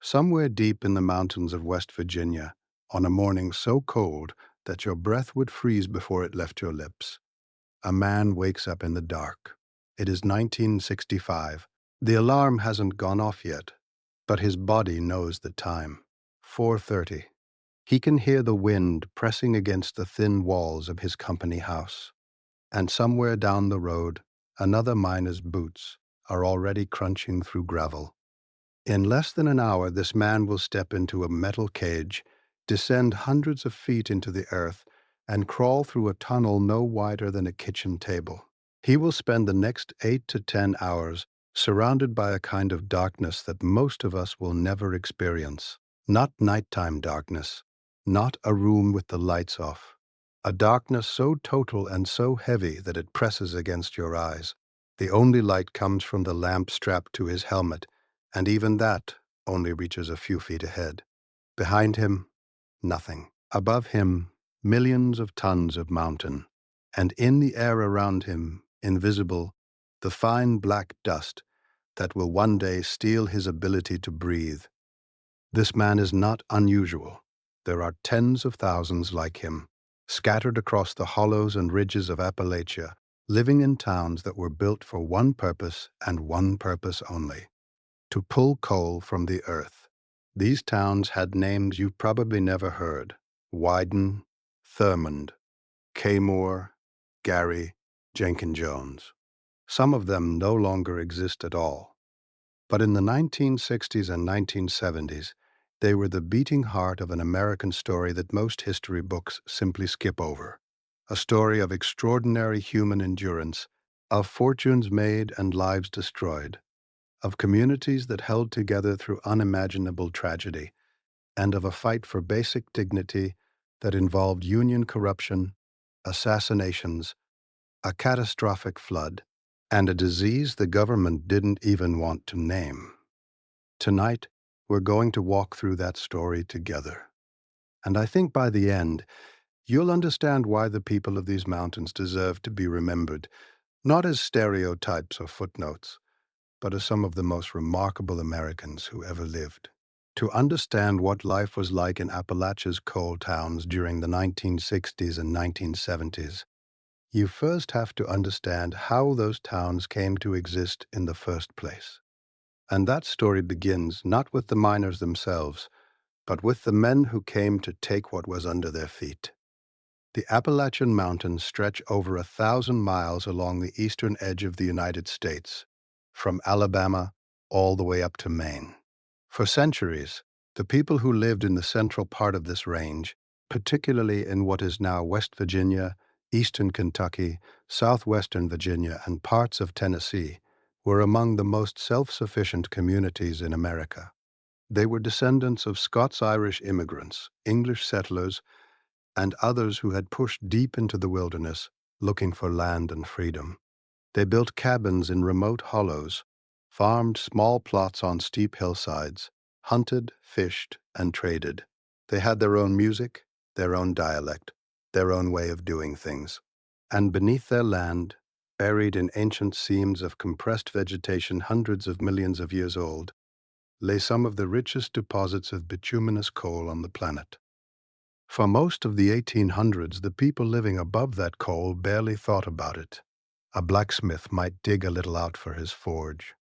Somewhere deep in the mountains of West Virginia, on a morning so cold that your breath would freeze before it left your lips, a man wakes up in the dark. It is 1965. The alarm hasn't gone off yet, but his body knows the time. 4:30. He can hear the wind pressing against the thin walls of his company house. And somewhere down the road, another miner's boots are already crunching through gravel. In less than an hour, this man will step into a metal cage, descend hundreds of feet into the earth, and crawl through a tunnel no wider than a kitchen table. He will spend the next 8 to 10 hours surrounded by a kind of darkness that most of us will never experience. Not nighttime darkness, not a room with the lights off. A darkness so total and so heavy that it presses against your eyes. The only light comes from the lamp strapped to his helmet, and even that only reaches a few feet ahead. Behind him, nothing. Above him, millions of tons of mountain. And in the air around him, invisible, the fine black dust that will one day steal his ability to breathe. This man is not unusual. There are tens of thousands like him, scattered across the hollows and ridges of Appalachia, living in towns that were built for one purpose and one purpose only: to pull coal from the earth. These towns had names you've probably never heard: Wyden, Thurmond, Caymore, Gary, Jenkins Jones. Some of them no longer exist at all. But in the 1960s and 1970s, they were the beating heart of an American story that most history books simply skip over. A story of extraordinary human endurance, of fortunes made and lives destroyed, of communities that held together through unimaginable tragedy, and of a fight for basic dignity that involved union corruption, assassinations, a catastrophic flood, and a disease the government didn't even want to name. Tonight, we're going to walk through that story together. And I think by the end, you'll understand why the people of these mountains deserve to be remembered, not as stereotypes or footnotes, but as some of the most remarkable Americans who ever lived. To understand what life was like in Appalachia's coal towns during the 1960s and 1970s, you first have to understand how those towns came to exist in the first place. And that story begins not with the miners themselves, but with the men who came to take what was under their feet. The Appalachian Mountains stretch over 1,000 miles along the eastern edge of the United States, from Alabama all the way up to Maine. For centuries, the people who lived in the central part of this range, particularly in what is now West Virginia, eastern Kentucky, southwestern Virginia, and parts of Tennessee, were among the most self-sufficient communities in America. They were descendants of Scots-Irish immigrants, English settlers, and others who had pushed deep into the wilderness, looking for land and freedom. They built cabins in remote hollows, farmed small plots on steep hillsides, hunted, fished, and traded. They had their own music, their own dialect, their own way of doing things. And beneath their land, buried in ancient seams of compressed vegetation hundreds of millions of years old, lay some of the richest deposits of bituminous coal on the planet. For most of the 1800s, the people living above that coal barely thought about it. A blacksmith might dig a little out for his forge.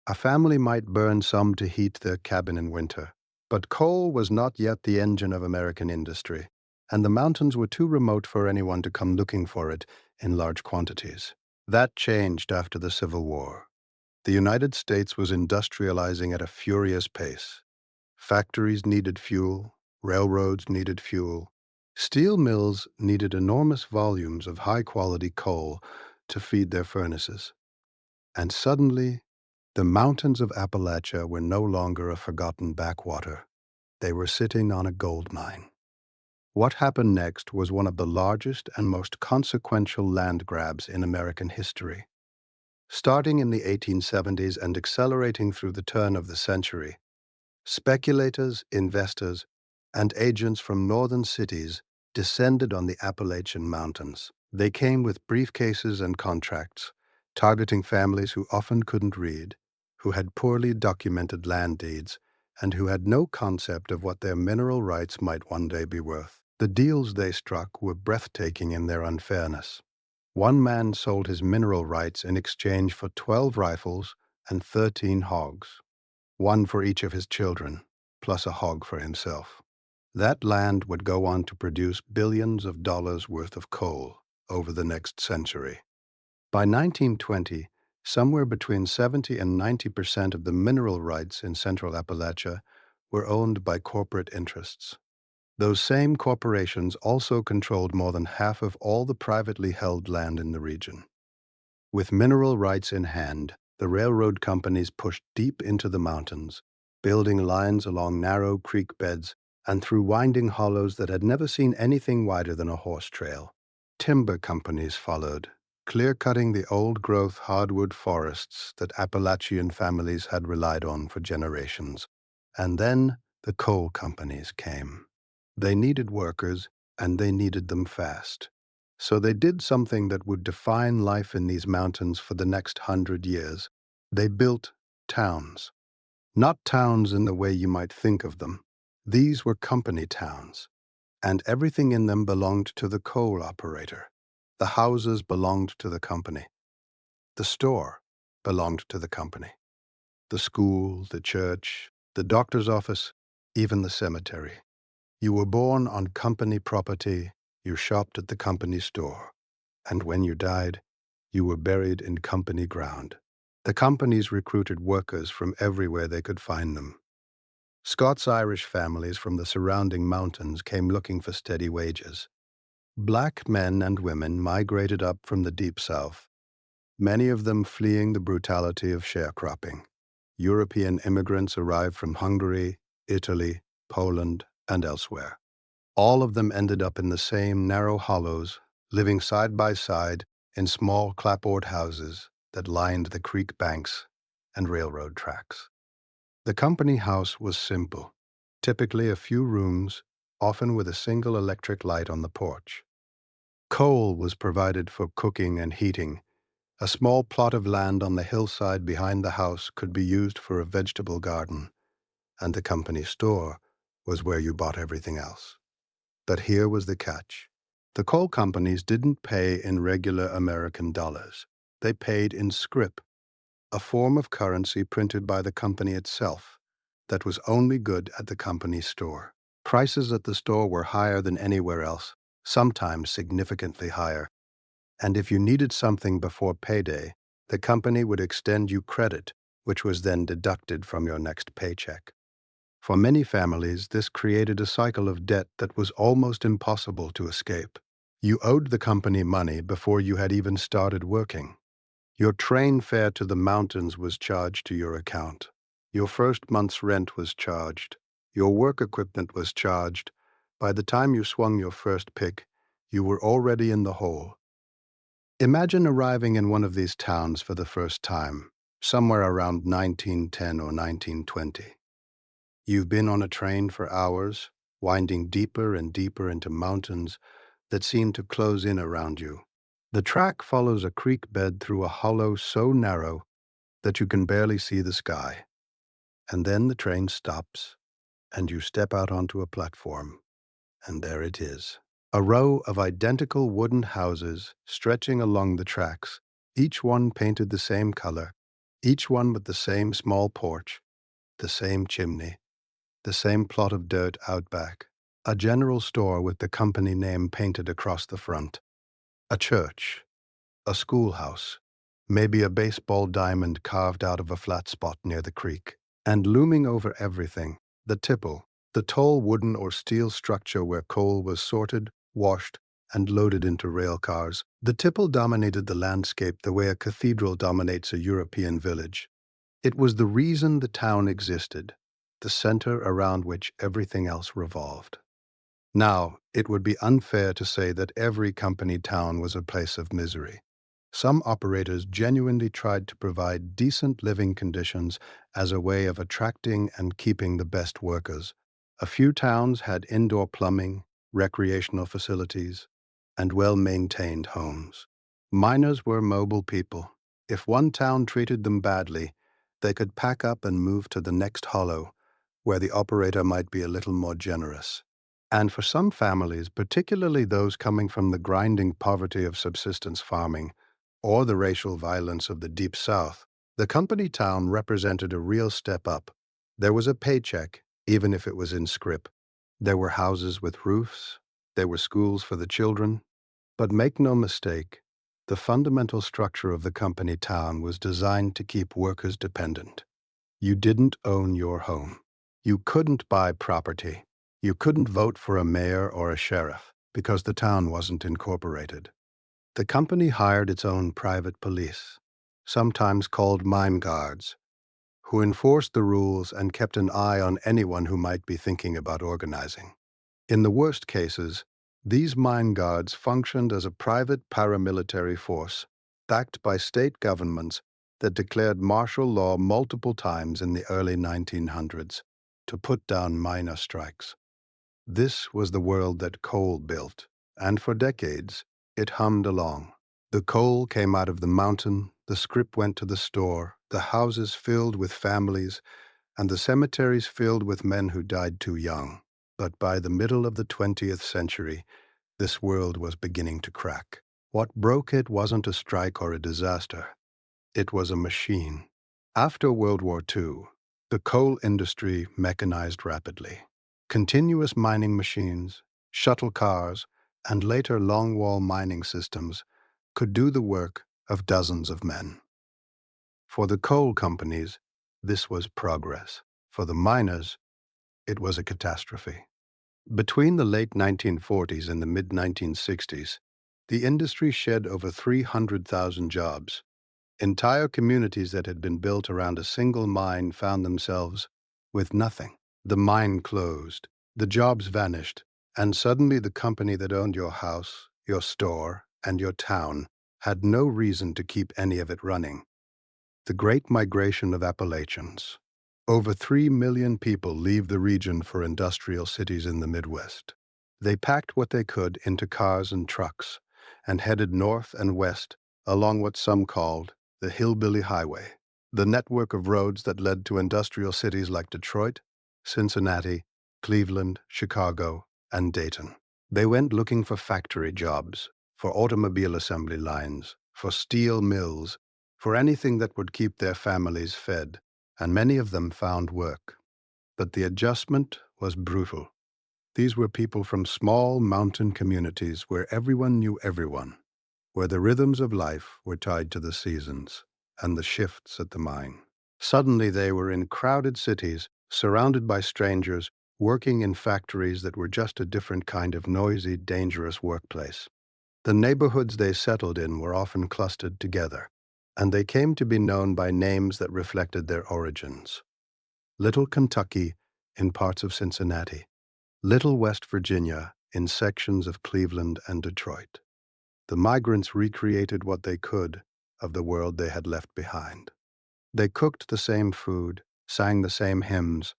A family might burn some to heat their cabin in winter. But coal was not yet the engine of American industry, and the mountains were too remote for anyone to come looking for it in large quantities. That changed after the Civil War. The United States was industrializing at a furious pace. Factories needed fuel, railroads needed fuel, steel mills needed enormous volumes of high-quality coal to feed their furnaces. And suddenly, the mountains of Appalachia were no longer a forgotten backwater. They were sitting on a gold mine. What happened next was one of the largest and most consequential land grabs in American history. Starting in the 1870s and accelerating through the turn of the century, speculators, investors, and agents from northern cities descended on the Appalachian Mountains. They came with briefcases and contracts, targeting families who often couldn't read, who had poorly documented land deeds, and who had no concept of what their mineral rights might one day be worth. The deals they struck were breathtaking in their unfairness. One man sold his mineral rights in exchange for 12 rifles and 13 hogs, one for each of his children, plus a hog for himself. That land would go on to produce billions of dollars worth of coal over the next century. By 1920, somewhere between 70 and 90% of the mineral rights in central Appalachia were owned by corporate interests. Those same corporations also controlled more than half of all the privately held land in the region. With mineral rights in hand, the railroad companies pushed deep into the mountains, building lines along narrow creek beds and through winding hollows that had never seen anything wider than a horse trail. Timber companies followed, clear-cutting the old-growth hardwood forests that Appalachian families had relied on for generations. And then the coal companies came. They needed workers, and they needed them fast. So they did something that would define life in these mountains for the next 100 years. They built towns. Not towns in the way you might think of them. These were company towns, and everything in them belonged to the coal operator. The houses belonged to the company. The store belonged to the company. The school, the church, the doctor's office, even the cemetery. You were born on company property, you shopped at the company store, and when you died, you were buried in company ground. The companies recruited workers from everywhere they could find them. Scots-Irish families from the surrounding mountains came looking for steady wages. Black men and women migrated up from the Deep South, many of them fleeing the brutality of sharecropping. European immigrants arrived from Hungary, Italy, Poland, and elsewhere. All of them ended up in the same narrow hollows, living side by side in small clapboard houses that lined the creek banks and railroad tracks. The company house was simple, typically a few rooms, often with a single electric light on the porch. Coal was provided for cooking and heating. A small plot of land on the hillside behind the house could be used for a vegetable garden, and the company store was where you bought everything else. But here was the catch. The coal companies didn't pay in regular American dollars. They paid in scrip, a form of currency printed by the company itself that was only good at the company store. Prices at the store were higher than anywhere else, sometimes significantly higher. And if you needed something before payday, the company would extend you credit, which was then deducted from your next paycheck. For many families, this created a cycle of debt that was almost impossible to escape. You owed the company money before you had even started working. Your train fare to the mountains was charged to your account. Your first month's rent was charged. Your work equipment was charged. By the time you swung your first pick, you were already in the hole. Imagine arriving in one of these towns for the first time, somewhere around 1910 or 1920. You've been on a train for hours, winding deeper and deeper into mountains that seem to close in around you. The track follows a creek bed through a hollow so narrow that you can barely see the sky. And then the train stops, and you step out onto a platform, and there it is. A row of identical wooden houses stretching along the tracks, each one painted the same color, each one with the same small porch, the same chimney, the same plot of dirt out back, a general store with the company name painted across the front, a church, a schoolhouse, maybe a baseball diamond carved out of a flat spot near the creek, and looming over everything, the tipple, the tall wooden or steel structure where coal was sorted, washed, and loaded into rail cars. The tipple dominated the landscape the way a cathedral dominates a European village. It was the reason the town existed, the center around which everything else revolved. Now, it would be unfair to say that every company town was a place of misery. Some operators genuinely tried to provide decent living conditions as a way of attracting and keeping the best workers. A few towns had indoor plumbing, recreational facilities, and well-maintained homes. Miners were mobile people. If one town treated them badly, they could pack up and move to the next hollow, where the operator might be a little more generous. And for some families, particularly those coming from the grinding poverty of subsistence farming or the racial violence of the Deep South, the company town represented a real step up. There was a paycheck, even if it was in scrip. There were houses with roofs. There were schools for the children. But make no mistake, the fundamental structure of the company town was designed to keep workers dependent. You didn't own your home. You couldn't buy property. You couldn't vote for a mayor or a sheriff because the town wasn't incorporated. The company hired its own private police, sometimes called mine guards, who enforced the rules and kept an eye on anyone who might be thinking about organizing. In the worst cases, these mine guards functioned as a private paramilitary force, backed by state governments that declared martial law multiple times in the early 1900s to put down miner strikes. This was the world that coal built, and for decades, it hummed along. The coal came out of the mountain, the scrip went to the store, the houses filled with families, and the cemeteries filled with men who died too young. But by the middle of the 20th century, this world was beginning to crack. What broke it wasn't a strike or a disaster. It was a machine. After World War II, the coal industry mechanized rapidly. Continuous mining machines, shuttle cars, and later longwall mining systems could do the work of dozens of men. For the coal companies, this was progress. For the miners, it was a catastrophe. Between the late 1940s and the mid-1960s, the industry shed over 300,000 jobs. Entire communities that had been built around a single mine found themselves with nothing. The mine closed, the jobs vanished, and suddenly the company that owned your house, your store, and your town had no reason to keep any of it running. The Great Migration of Appalachians. Over 3 million people leave the region for industrial cities in the Midwest. They packed what they could into cars and trucks and headed north and west along what some called the Hillbilly Highway, the network of roads that led to industrial cities like Detroit, Cincinnati, Cleveland, Chicago, and Dayton. They went looking for factory jobs, for automobile assembly lines, for steel mills, for anything that would keep their families fed, and many of them found work. But the adjustment was brutal. These were people from small mountain communities where everyone knew everyone, where the rhythms of life were tied to the seasons and the shifts at the mine. Suddenly they were in crowded cities, surrounded by strangers, working in factories that were just a different kind of noisy, dangerous workplace. The neighborhoods they settled in were often clustered together, and they came to be known by names that reflected their origins. Little Kentucky in parts of Cincinnati, Little West Virginia in sections of Cleveland and Detroit. The migrants recreated what they could of the world they had left behind. They cooked the same food, sang the same hymns,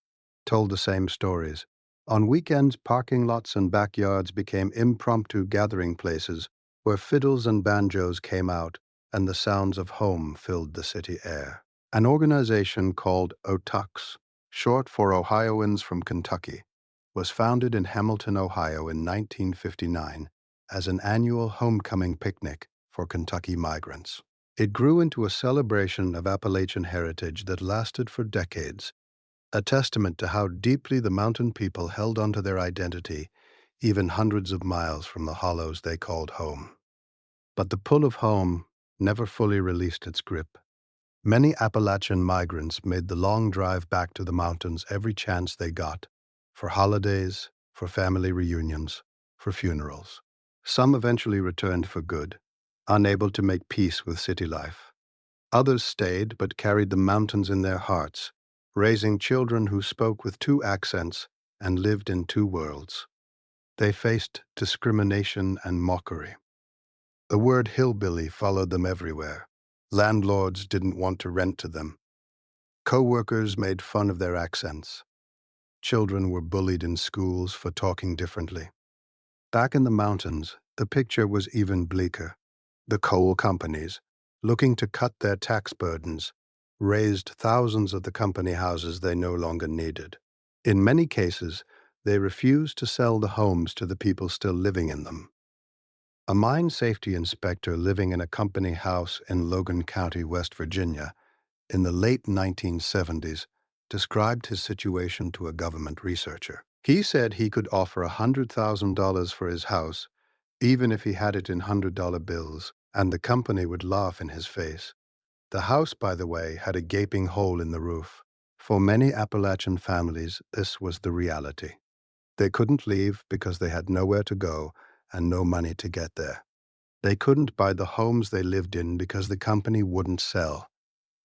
told the same stories. On weekends, parking lots and backyards became impromptu gathering places where fiddles and banjos came out and the sounds of home filled the city air. An organization called OTUX, short for Ohioans from Kentucky, was founded in Hamilton, Ohio in 1959 as an annual homecoming picnic for Kentucky migrants. It grew into a celebration of Appalachian heritage that lasted for decades, a testament to how deeply the mountain people held onto their identity, even hundreds of miles from the hollows they called home. But the pull of home never fully released its grip. Many Appalachian migrants made the long drive back to the mountains every chance they got, for holidays, for family reunions, for funerals. Some eventually returned for good, unable to make peace with city life. Others stayed but carried the mountains in their hearts, raising children who spoke with two accents and lived in two worlds. They faced discrimination and mockery. The word hillbilly followed them everywhere. Landlords didn't want to rent to them. Co-workers made fun of their accents. Children were bullied in schools for talking differently. Back in the mountains, the picture was even bleaker. The coal companies, looking to cut their tax burdens, razed thousands of the company houses they no longer needed. In many cases, they refused to sell the homes to the people still living in them. A mine safety inspector living in a company house in Logan County, West Virginia, in the late 1970s, described his situation to a government researcher. He said he could offer $100,000 for his house, even if he had it in $100 bills, and the company would laugh in his face. The house, by the way, had a gaping hole in the roof. For many Appalachian families, this was the reality. They couldn't leave because they had nowhere to go and no money to get there. They couldn't buy the homes they lived in because the company wouldn't sell.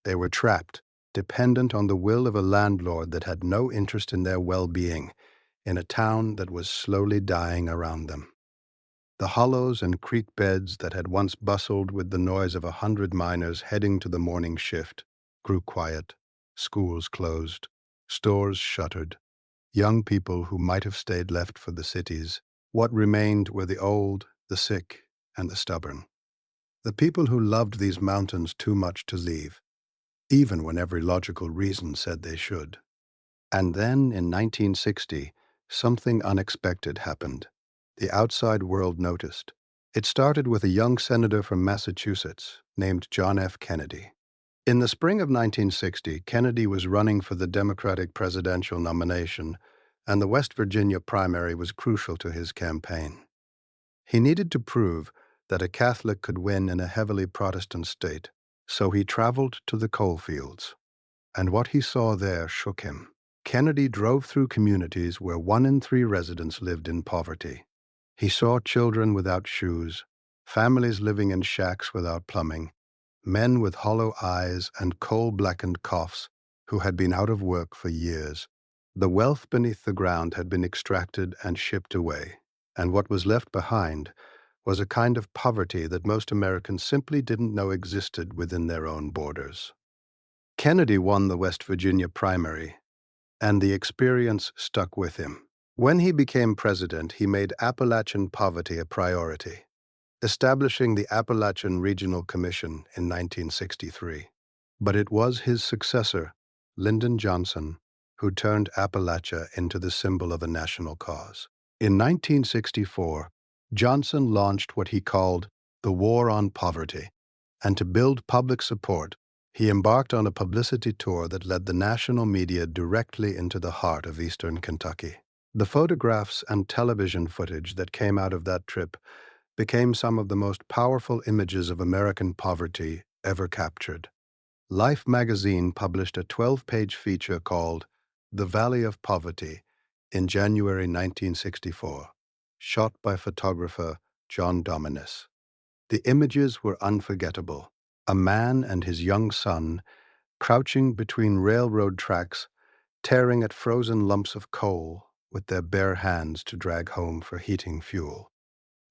They were trapped, dependent on the will of a landlord that had no interest in their well-being, in a town that was slowly dying around them. The hollows and creek beds that had once bustled with the noise of 100 miners heading to the morning shift grew quiet, schools closed, stores shuttered, young people who might have stayed left for the cities. What remained were the old, the sick, and the stubborn. The people who loved these mountains too much to leave, even when every logical reason said they should. And then, in 1960, something unexpected happened. The outside world noticed. It started with a young senator from Massachusetts named John F. Kennedy. In the spring of 1960, Kennedy was running for the Democratic presidential nomination, and the West Virginia primary was crucial to his campaign. He needed to prove that a Catholic could win in a heavily Protestant state, so he traveled to the coalfields. And what he saw there shook him. Kennedy drove through communities where 1 in 3 residents lived in poverty. He saw children without shoes, families living in shacks without plumbing, men with hollow eyes and coal-blackened coughs who had been out of work for years. The wealth beneath the ground had been extracted and shipped away, and what was left behind was a kind of poverty that most Americans simply didn't know existed within their own borders. Kennedy won the West Virginia primary, and the experience stuck with him. When he became president, he made Appalachian poverty a priority, establishing the Appalachian Regional Commission in 1963. But it was his successor, Lyndon Johnson, who turned Appalachia into the symbol of a national cause. In 1964, Johnson launched what he called the War on Poverty, and to build public support, he embarked on a publicity tour that led the national media directly into the heart of eastern Kentucky. The photographs and television footage that came out of that trip became some of the most powerful images of American poverty ever captured. Life magazine published a 12-page feature called The Valley of Poverty in January 1964, shot by photographer John Dominus. The images were unforgettable. A man and his young son, crouching between railroad tracks, tearing at frozen lumps of coal with their bare hands to drag home for heating fuel.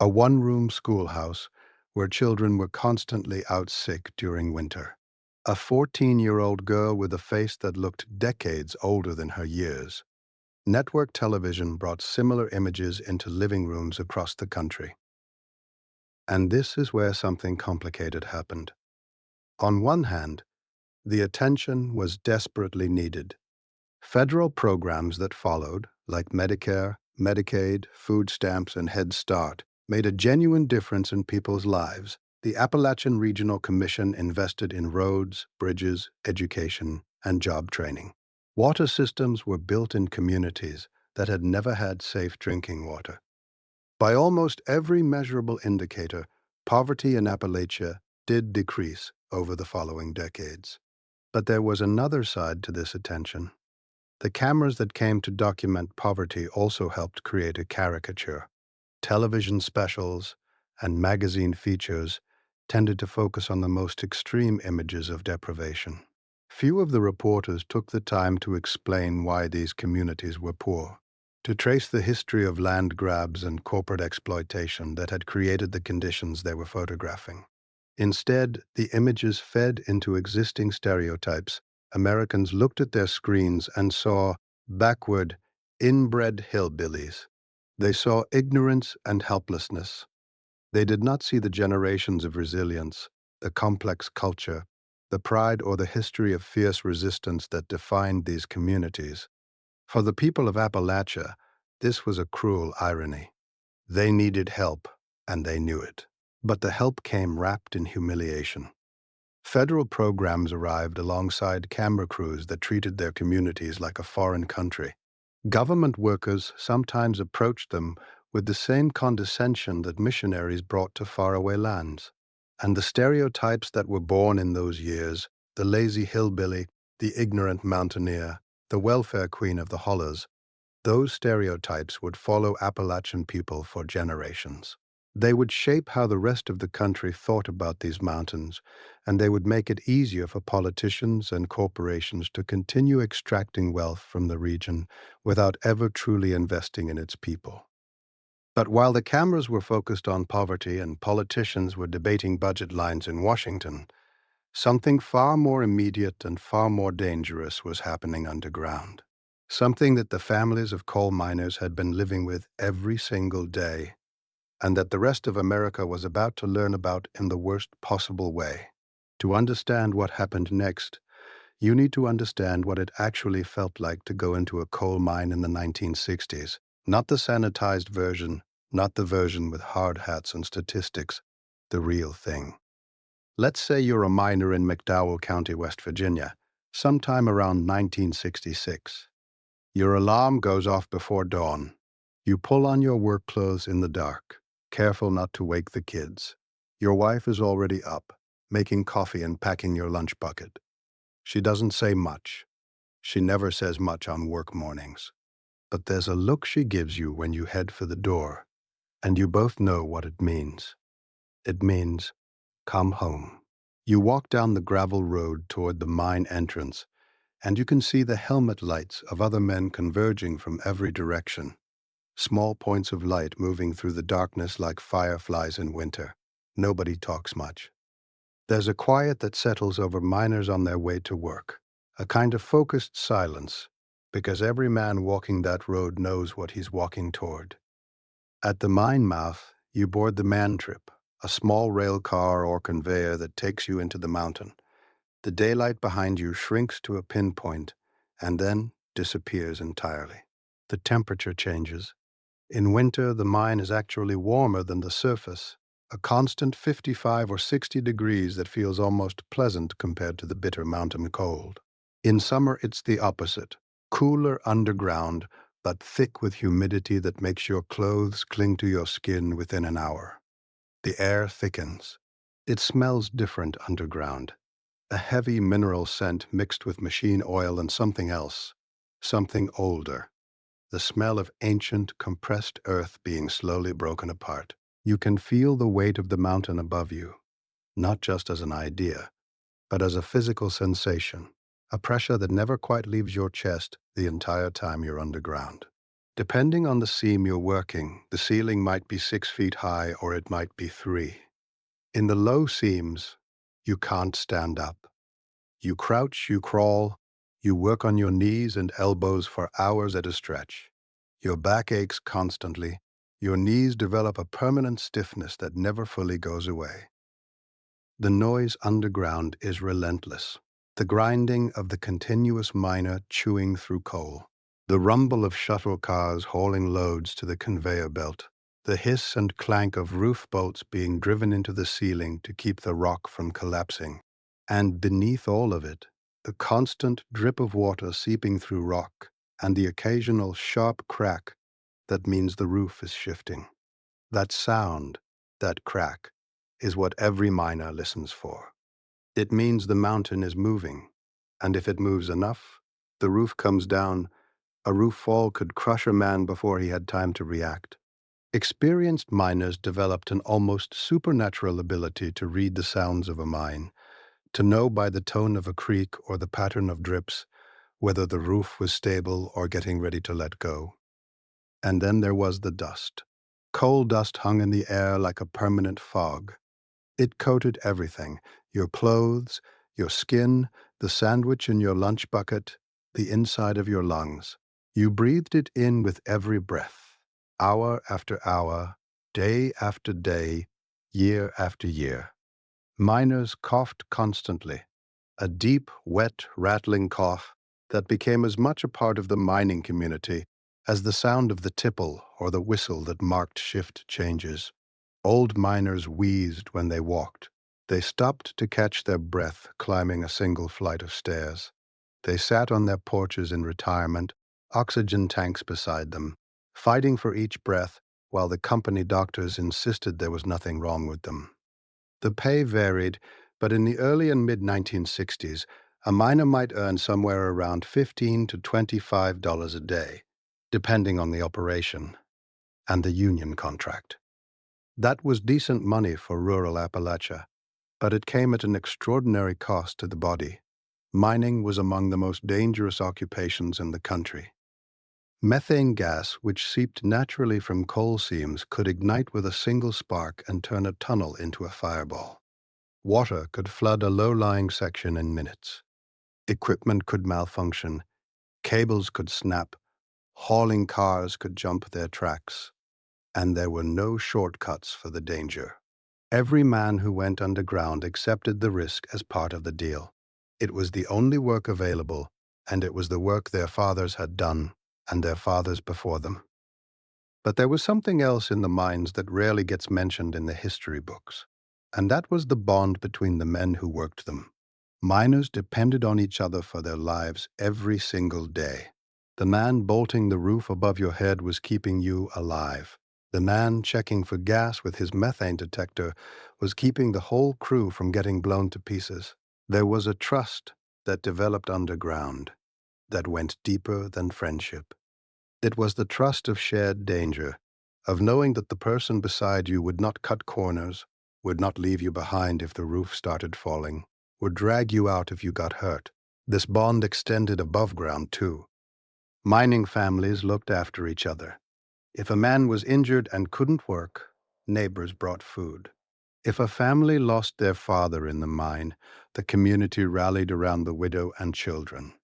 A one-room schoolhouse where children were constantly out sick during winter. A 14-year-old girl with a face that looked decades older than her years. Network television brought similar images into living rooms across the country. And this is where something complicated happened. On one hand, the attention was desperately needed. Federal programs that followed, like Medicare, Medicaid, food stamps, and Head Start, made a genuine difference in people's lives. The Appalachian Regional Commission invested in roads, bridges, education, and job training. Water systems were built in communities that had never had safe drinking water. By almost every measurable indicator, poverty in Appalachia did decrease over the following decades. But there was another side to this attention. The cameras that came to document poverty also helped create a caricature. Television specials and magazine features tended to focus on the most extreme images of deprivation. Few of the reporters took the time to explain why these communities were poor, to trace the history of land grabs and corporate exploitation that had created the conditions they were photographing. Instead, the images fed into existing stereotypes. Americans looked at their screens and saw backward, inbred hillbillies. They saw ignorance and helplessness. They did not see the generations of resilience, the complex culture, the pride or the history of fierce resistance that defined these communities. For the people of Appalachia, this was a cruel irony. They needed help, and they knew it. But the help came wrapped in humiliation. Federal programs arrived alongside camera crews that treated their communities like a foreign country. Government workers sometimes approached them with the same condescension that missionaries brought to faraway lands. And the stereotypes that were born in those years, the lazy hillbilly, the ignorant mountaineer, the welfare queen of the hollers, those stereotypes would follow Appalachian people for generations. They would shape how the rest of the country thought about these mountains, and they would make it easier for politicians and corporations to continue extracting wealth from the region without ever truly investing in its people. But while the cameras were focused on poverty and politicians were debating budget lines in Washington, something far more immediate and far more dangerous was happening underground. Something that the families of coal miners had been living with every single day, and that the rest of America was about to learn about in the worst possible way. To understand what happened next, you need to understand what it actually felt like to go into a coal mine in the 1960s. Not the sanitized version, not the version with hard hats and statistics, the real thing. Let's say you're a miner in McDowell County, West Virginia, sometime around 1966. Your alarm goes off before dawn. You pull on your work clothes in the dark, careful not to wake the kids. Your wife is already up, making coffee and packing your lunch bucket. She doesn't say much. She never says much on work mornings. But there's a look she gives you when you head for the door, and you both know what it means. It means, come home. You walk down the gravel road toward the mine entrance, and you can see the helmet lights of other men converging from every direction. Small points of light moving through the darkness like fireflies in winter. Nobody talks much. There's a quiet that settles over miners on their way to work, a kind of focused silence, because every man walking that road knows what he's walking toward. At the mine mouth, you board the man trip, a small rail car or conveyor that takes you into the mountain. The daylight behind you shrinks to a pinpoint and then disappears entirely. The temperature changes. In winter, the mine is actually warmer than the surface, a constant 55 or 60 degrees that feels almost pleasant compared to the bitter mountain cold. In summer, it's the opposite, cooler underground, but thick with humidity that makes your clothes cling to your skin within an hour. The air thickens. It smells different underground, a heavy mineral scent mixed with machine oil and something else, something older. The smell of ancient, compressed earth being slowly broken apart. You can feel the weight of the mountain above you, not just as an idea, but as a physical sensation, a pressure that never quite leaves your chest the entire time you're underground. Depending on the seam you're working, the ceiling might be 6 feet high or it might be 3. In the low seams, you can't stand up. You crouch, you crawl, you work on your knees and elbows for hours at a stretch. Your back aches constantly. Your knees develop a permanent stiffness that never fully goes away. The noise underground is relentless. The grinding of the continuous miner chewing through coal. The rumble of shuttle cars hauling loads to the conveyor belt. The hiss and clank of roof bolts being driven into the ceiling to keep the rock from collapsing. And beneath all of it, the constant drip of water seeping through rock and the occasional sharp crack that means the roof is shifting. That sound, that crack, is what every miner listens for. It means the mountain is moving, and if it moves enough, the roof comes down. A roof fall could crush a man before he had time to react. Experienced miners developed an almost supernatural ability to read the sounds of a mine, to know by the tone of a creak or the pattern of drips whether the roof was stable or getting ready to let go. And then there was the dust. Coal dust hung in the air like a permanent fog. It coated everything, your clothes, your skin, the sandwich in your lunch bucket, the inside of your lungs. You breathed it in with every breath, hour after hour, day after day, year after year. Miners coughed constantly, a deep, wet, rattling cough that became as much a part of the mining community as the sound of the tipple or the whistle that marked shift changes. Old miners wheezed when they walked. They stopped to catch their breath climbing a single flight of stairs. They sat on their porches in retirement, oxygen tanks beside them, fighting for each breath while the company doctors insisted there was nothing wrong with them. The pay varied, but in the early and mid-1960s, a miner might earn somewhere around $15 to $25 a day, depending on the operation and the union contract. That was decent money for rural Appalachia, but it came at an extraordinary cost to the body. Mining was among the most dangerous occupations in the country. Methane gas, which seeped naturally from coal seams, could ignite with a single spark and turn a tunnel into a fireball. Water could flood a low-lying section in minutes. Equipment could malfunction, cables could snap, hauling cars could jump their tracks, and there were no shortcuts for the danger. Every man who went underground accepted the risk as part of the deal. It was the only work available, and it was the work their fathers had done, and their fathers before them. But there was something else in the mines that rarely gets mentioned in the history books, and that was the bond between the men who worked them. Miners depended on each other for their lives every single day. The man bolting the roof above your head was keeping you alive. The man checking for gas with his methane detector was keeping the whole crew from getting blown to pieces. There was a trust that developed underground that went deeper than friendship. It was the trust of shared danger, of knowing that the person beside you would not cut corners, would not leave you behind if the roof started falling, would drag you out if you got hurt. This bond extended above ground, too. Mining families looked after each other. If a man was injured and couldn't work, neighbors brought food. If a family lost their father in the mine, the community rallied around the widow and children.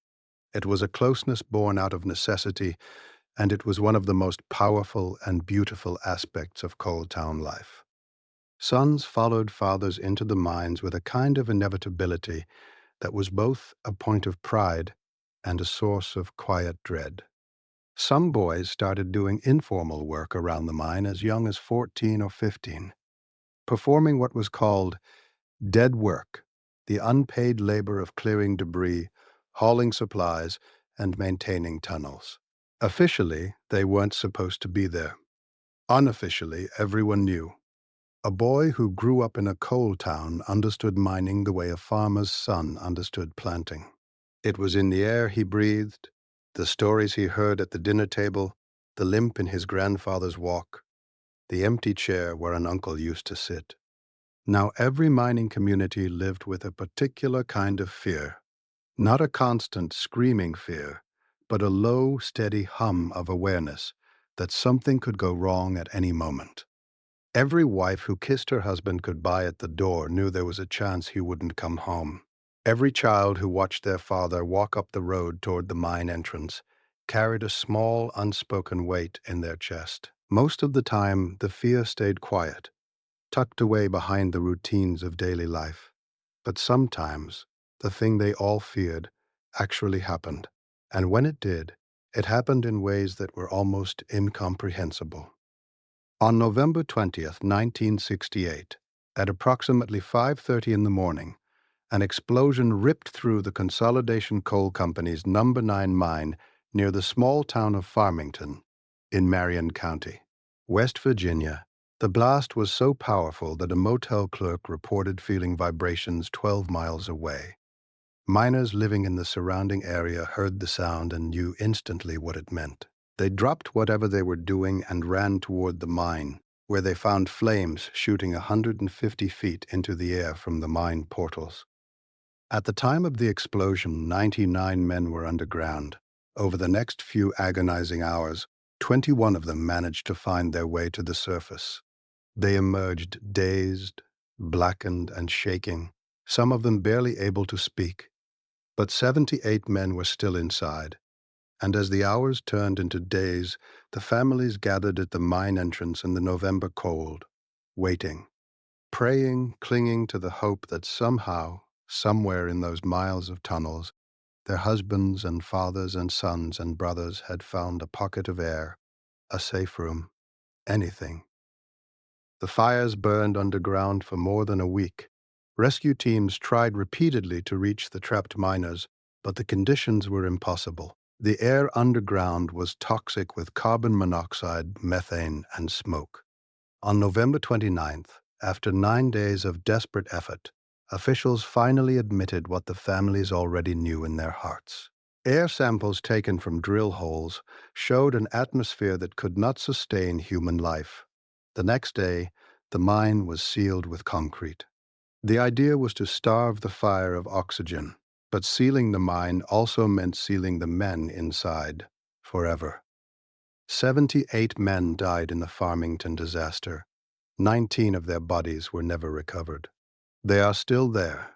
It was a closeness born out of necessity, and it was one of the most powerful and beautiful aspects of coal town life. Sons followed fathers into the mines with a kind of inevitability that was both a point of pride and a source of quiet dread. Some boys started doing informal work around the mine as young as 14 or 15, performing what was called dead work, the unpaid labor of clearing debris, hauling supplies, and maintaining tunnels. Officially, they weren't supposed to be there. Unofficially, everyone knew. A boy who grew up in a coal town understood mining the way a farmer's son understood planting. It was in the air he breathed, the stories he heard at the dinner table, the limp in his grandfather's walk, the empty chair where an uncle used to sit. Now every mining community lived with a particular kind of fear, not a constant screaming fear, but a low, steady hum of awareness that something could go wrong at any moment. Every wife who kissed her husband goodbye at the door knew there was a chance he wouldn't come home. Every child who watched their father walk up the road toward the mine entrance carried a small, unspoken weight in their chest. Most of the time, the fear stayed quiet, tucked away behind the routines of daily life. But sometimes, the thing they all feared actually happened. And when it did, it happened in ways that were almost incomprehensible. On November 20th, 1968, at approximately 5:30 in the morning, an explosion ripped through the Consolidation Coal Company's Number 9 mine near the small town of Farmington in Marion County, West Virginia. The blast was so powerful that a motel clerk reported feeling vibrations 12 miles away. Miners living in the surrounding area heard the sound and knew instantly what it meant. They dropped whatever they were doing and ran toward the mine, where they found flames shooting 150 feet into the air from the mine portals. At the time of the explosion, 99 men were underground. Over the next few agonizing hours, 21 of them managed to find their way to the surface. They emerged dazed, blackened, and shaking, some of them barely able to speak. But 78 men were still inside, and as the hours turned into days, the families gathered at the mine entrance in the November cold, waiting, praying, clinging to the hope that somehow, somewhere in those miles of tunnels, Their husbands and fathers and sons and brothers had found a pocket of air, a safe room, anything. The fires burned underground for more than a week. Rescue teams tried repeatedly to reach the trapped miners, but the conditions were impossible. The air underground was toxic with carbon monoxide, methane, and smoke. On November 29th, after 9 days of desperate effort, officials finally admitted what the families already knew in their hearts. Air samples taken from drill holes showed an atmosphere that could not sustain human life. The next day, the mine was sealed with concrete. The idea was to starve the fire of oxygen, but sealing the mine also meant sealing the men inside forever. 78 men died in the Farmington disaster. 19 of their bodies were never recovered. They are still there,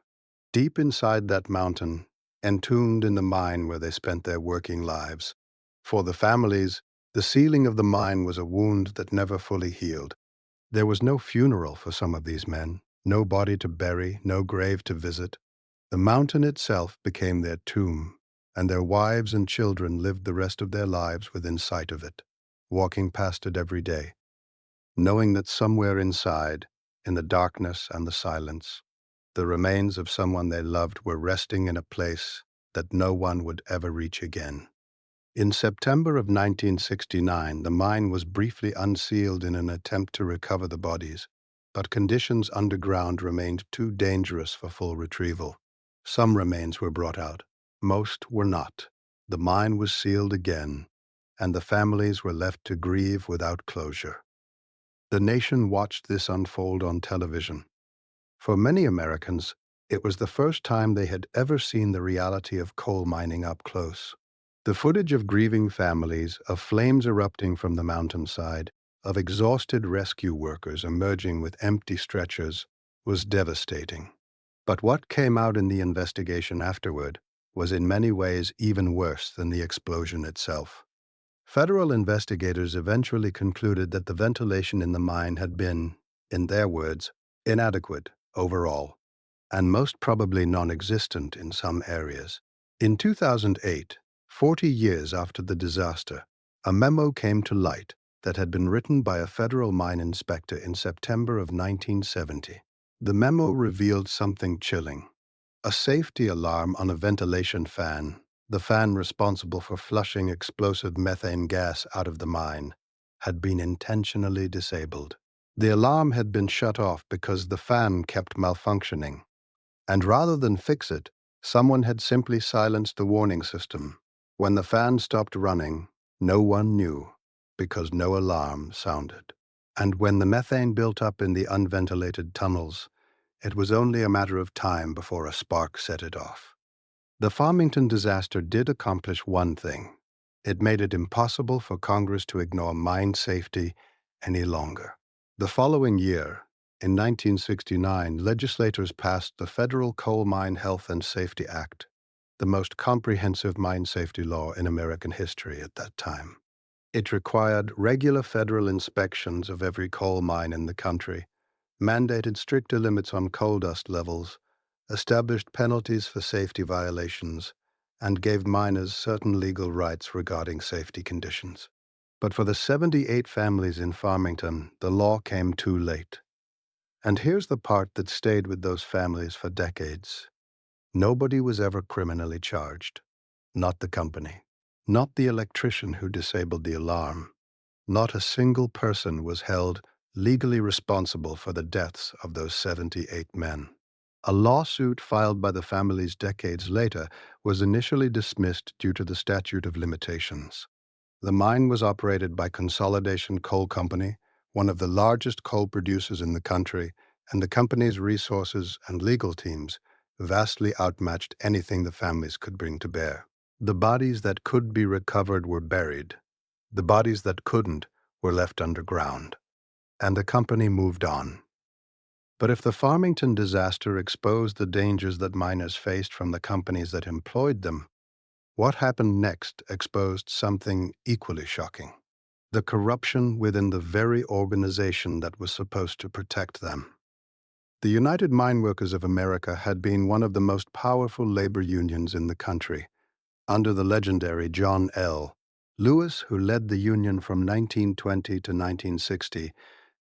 deep inside that mountain, entombed in the mine where they spent their working lives. For the families, the sealing of the mine was a wound that never fully healed. There was no funeral for some of these men, no body to bury, no grave to visit. The mountain itself became their tomb, and their wives and children lived the rest of their lives within sight of it, walking past it every day, knowing that somewhere inside, in the darkness and the silence, the remains of someone they loved were resting in a place that no one would ever reach again. In September of 1969, the mine was briefly unsealed in an attempt to recover the bodies, but conditions underground remained too dangerous for full retrieval. Some remains were brought out. Most were not. The mine was sealed again, and the families were left to grieve without closure. The nation watched this unfold on television. For many Americans, it was the first time they had ever seen the reality of coal mining up close. The footage of grieving families, of flames erupting from the mountainside, of exhausted rescue workers emerging with empty stretchers, was devastating. But what came out in the investigation afterward was in many ways even worse than the explosion itself. Federal investigators eventually concluded that the ventilation in the mine had been, in their words, inadequate overall, and most probably non-existent in some areas. In 2008, 40 years after the disaster, a memo came to light that had been written by a federal mine inspector in September of 1970. The memo revealed something chilling. A safety alarm on a ventilation fan, the fan responsible for flushing explosive methane gas out of the mine, had been intentionally disabled. The alarm had been shut off because the fan kept malfunctioning, and rather than fix it, someone had simply silenced the warning system. When the fan stopped running, no one knew, because no alarm sounded. And when the methane built up in the unventilated tunnels, it was only a matter of time before a spark set it off. The Farmington disaster did accomplish one thing. It made it impossible for Congress to ignore mine safety any longer. The following year, in 1969, legislators passed the Federal Coal Mine Health and Safety Act, the most comprehensive mine safety law in American history at that time. It required regular federal inspections of every coal mine in the country, mandated stricter limits on coal dust levels, established penalties for safety violations, and gave miners certain legal rights regarding safety conditions. But for the 78 families in Farmington, the law came too late. And here's the part that stayed with those families for decades. Nobody was ever criminally charged. Not the company. Not the electrician who disabled the alarm. Not a single person was held legally responsible for the deaths of those 78 men. A lawsuit filed by the families decades later was initially dismissed due to the statute of limitations. The mine was operated by Consolidation Coal Company, one of the largest coal producers in the country, and the company's resources and legal teams vastly outmatched anything the families could bring to bear. The bodies that could be recovered were buried. The bodies that couldn't were left underground. And the company moved on. But if the Farmington disaster exposed the dangers that miners faced from the companies that employed them, what happened next exposed something equally shocking: the corruption within the very organization that was supposed to protect them. The United Mine Workers of America had been one of the most powerful labor unions in the country, Under the legendary John L. Lewis, who led the Union from 1920 to 1960,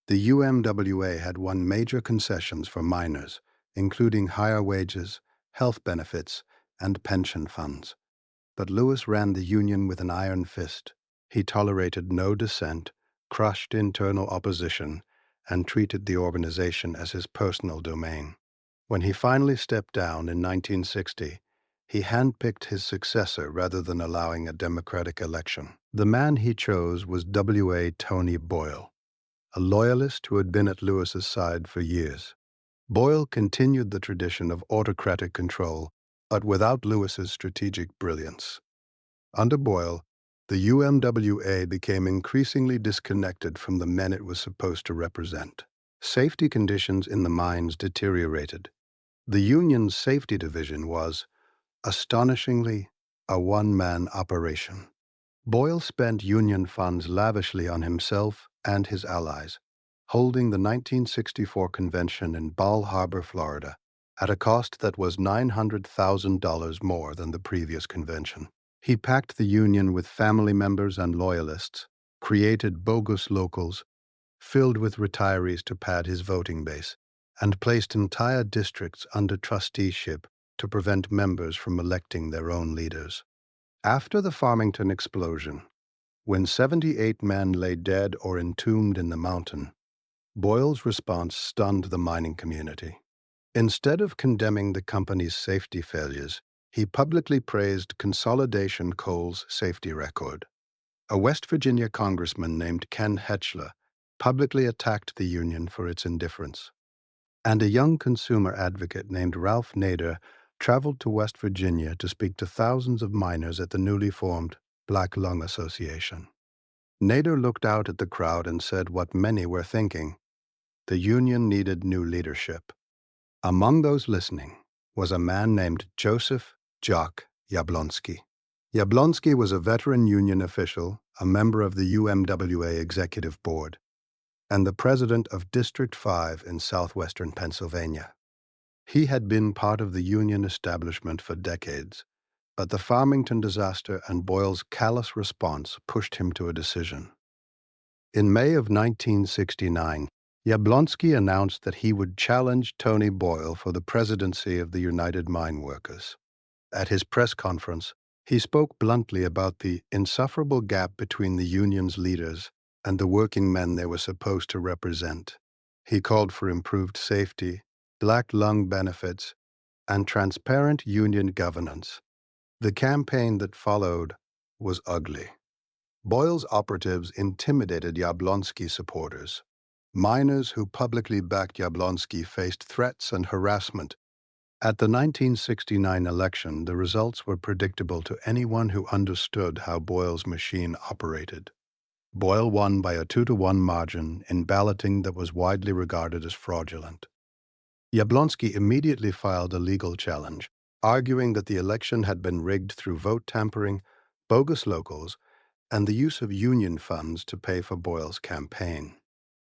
the UMWA had won major concessions for miners, including higher wages, health benefits, and pension funds. But Lewis ran the Union with an iron fist. He tolerated no dissent, crushed internal opposition, and treated the organization as his personal domain. When he finally stepped down in 1960, he handpicked his successor rather than allowing a democratic election. The man he chose was W.A. Tony Boyle, a loyalist who had been at Lewis's side for years. Boyle continued the tradition of autocratic control, but without Lewis's strategic brilliance. Under Boyle, the UMWA became increasingly disconnected from the men it was supposed to represent. Safety conditions in the mines deteriorated. The Union's safety division was, astonishingly, a one-man operation. Boyle spent Union funds lavishly on himself and his allies, holding the 1964 convention in Bal Harbour, Florida, at a cost that was $900,000 more than the previous convention. He packed the Union with family members and loyalists, created bogus locals, filled with retirees to pad his voting base, and placed entire districts under trusteeship to prevent members from electing their own leaders. After the Farmington explosion, when 78 men lay dead or entombed in the mountain, Boyle's response stunned the mining community. Instead of condemning the company's safety failures, he publicly praised Consolidation Coal's safety record. A West Virginia congressman named Ken Hetchler publicly attacked the union for its indifference. And a young consumer advocate named Ralph Nader traveled to West Virginia to speak to thousands of miners at the newly formed Black Lung Association. Nader looked out at the crowd and said what many were thinking: the union needed new leadership. Among those listening was a man named Joseph Jock Yablonsky. Yablonsky was a veteran union official, a member of the UMWA Executive Board, and the president of District 5 in southwestern Pennsylvania. He had been part of the union establishment for decades, but the Farmington disaster and Boyle's callous response pushed him to a decision. In May of 1969, Yablonsky announced that he would challenge Tony Boyle for the presidency of the United Mine Workers. At his press conference, he spoke bluntly about the insufferable gap between the union's leaders and the working men they were supposed to represent. He called for improved safety, black lung benefits, and transparent union governance. The campaign that followed was ugly. Boyle's operatives intimidated Yablonsky supporters. Miners who publicly backed Yablonsky faced threats and harassment. At the 1969 election, the results were predictable to anyone who understood how Boyle's machine operated. Boyle won by a 2-to-1 margin in balloting that was widely regarded as fraudulent. Yablonsky immediately filed a legal challenge, arguing that the election had been rigged through vote tampering, bogus locals, and the use of union funds to pay for Boyle's campaign.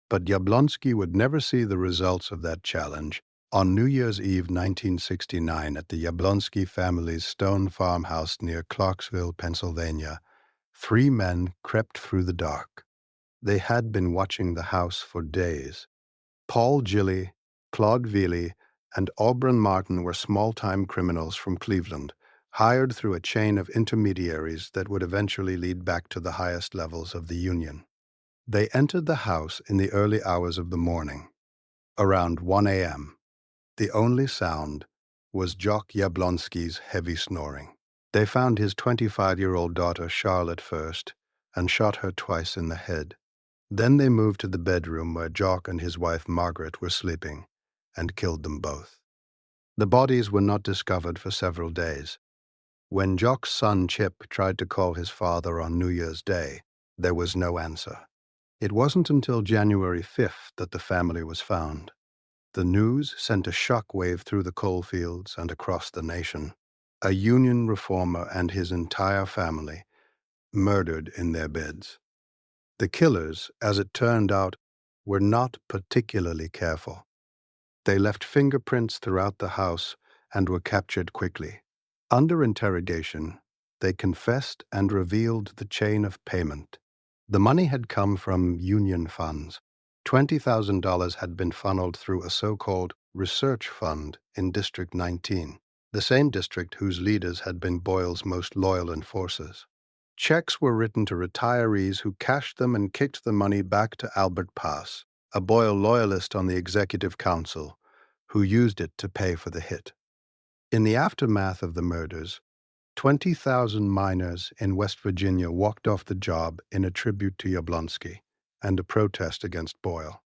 But Yablonsky would never see the results of that challenge. On New Year's Eve 1969, at the Yablonsky family's stone farmhouse near Clarksville, Pennsylvania, 3 men crept through the dark. They had been watching the house for days. Paul Gilly, Claude Veely, and Aubryn Martin were small-time criminals from Cleveland, hired through a chain of intermediaries that would eventually lead back to the highest levels of the Union. They entered the house in the early hours of the morning. Around 1 a.m., the only sound was Jock Yablonsky's heavy snoring. They found his 25-year-old daughter Charlotte first and shot her twice in the head. Then they moved to the bedroom where Jock and his wife Margaret were sleeping and killed them both. The bodies were not discovered for several days. When Jock's son Chip tried to call his father on New Year's Day, there was no answer. It wasn't until January 5th that the family was found. The news sent a shock-wave through the coalfields and across the nation. A union reformer and his entire family murdered in their beds. The killers, as it turned out, were not particularly careful. They left fingerprints throughout the house and were captured quickly. Under interrogation, They confessed and revealed the chain of payment. The money had come from union funds. $20,000 had been funneled through a so-called research fund in District 19, the same district whose leaders had been Boyle's most loyal enforcers. Checks were written to retirees who cashed them and kicked the money back to Albert Pass, a Boyle loyalist on the Executive Council, who used it to pay for the hit. In the aftermath of the murders, 20,000 miners in West Virginia walked off the job in a tribute to Yablonsky and a protest against Boyle.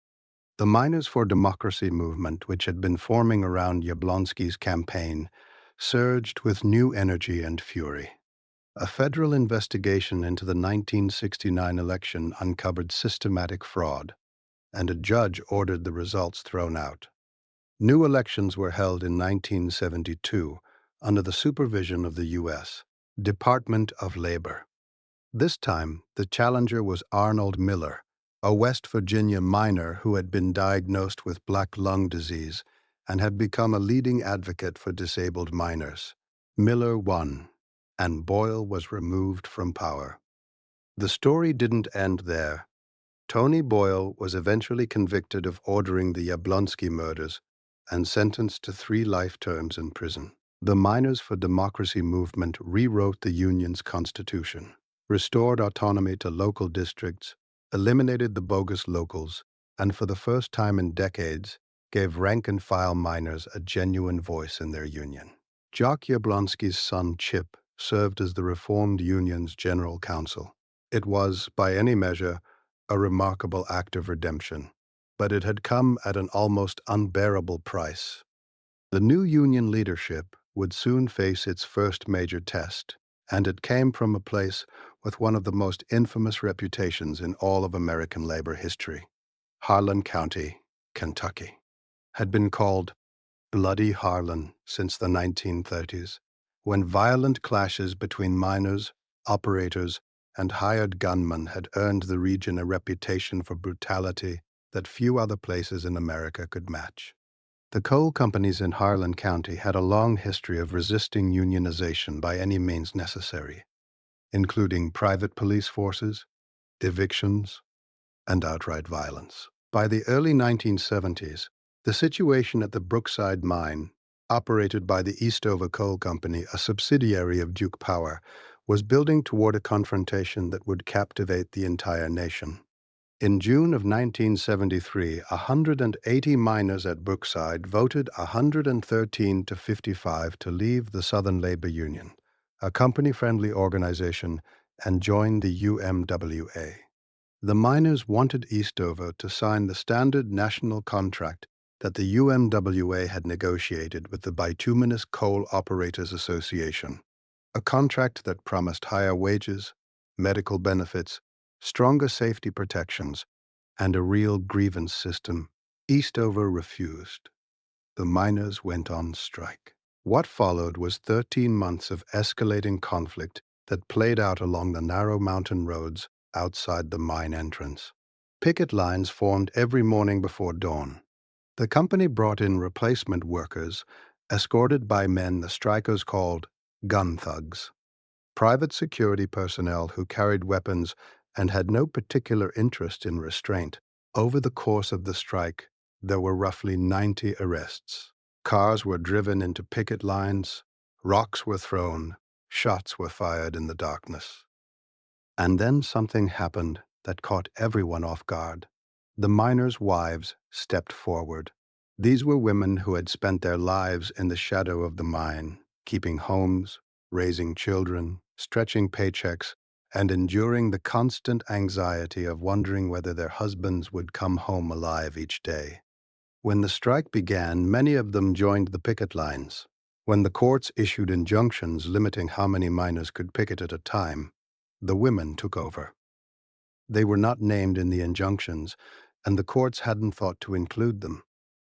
The Miners for Democracy movement, which had been forming around Yablonsky's campaign, surged with new energy and fury. A federal investigation into the 1969 election uncovered systematic fraud, and a judge ordered the results thrown out. New elections were held in 1972 under the supervision of the U.S. Department of Labor. This time, the challenger was Arnold Miller, a West Virginia miner who had been diagnosed with black lung disease and had become a leading advocate for disabled miners. Miller won, and Boyle was removed from power. The story didn't end there. Tony Boyle was eventually convicted of ordering the Yablonsky murders and sentenced to 3 life terms in prison. The Miners for Democracy movement rewrote the Union's constitution, restored autonomy to local districts, eliminated the bogus locals, and for the first time in decades, gave rank-and-file miners a genuine voice in their union. Jock Yablonsky's son Chip served as the reformed union's general counsel. It was, by any measure, a remarkable act of redemption, but it had come at an almost unbearable price. The new union leadership would soon face its first major test, and it came from a place with one of the most infamous reputations in all of American labor history. Harlan County, Kentucky, had been called Bloody Harlan since the 1930s, when violent clashes between miners, operators, and hired gunmen had earned the region a reputation for brutality that few other places in America could match. The coal companies in Harlan County had a long history of resisting unionization by any means necessary, including private police forces, evictions, and outright violence. By the early 1970s, the situation at the Brookside mine, operated by the Eastover Coal Company, a subsidiary of Duke Power, was building toward a confrontation that would captivate the entire nation. In June of 1973, 180 miners at Brookside voted 113 to 55 to leave the Southern Labor Union, a company-friendly organization, and join the UMWA. The miners wanted Eastover to sign the standard national contract that the UMWA had negotiated with the Bituminous Coal Operators Association, a contract that promised higher wages, medical benefits, stronger safety protections, and a real grievance system. Eastover refused. The miners went on strike. What followed was 13 months of escalating conflict that played out along the narrow mountain roads outside the mine entrance. Picket lines formed every morning before dawn. The company brought in replacement workers, escorted by men the strikers called gun thugs, private security personnel who carried weapons and had no particular interest in restraint. Over the course of the strike, there were roughly 90 arrests. Cars were driven into picket lines, rocks were thrown, shots were fired in the darkness. And then something happened that caught everyone off guard. The miners' wives stepped forward. These were women who had spent their lives in the shadow of the mine, keeping homes, raising children, stretching paychecks, and enduring the constant anxiety of wondering whether their husbands would come home alive each day. When the strike began, many of them joined the picket lines. When the courts issued injunctions limiting how many miners could picket at a time, the women took over. They were not named in the injunctions, and the courts hadn't thought to include them.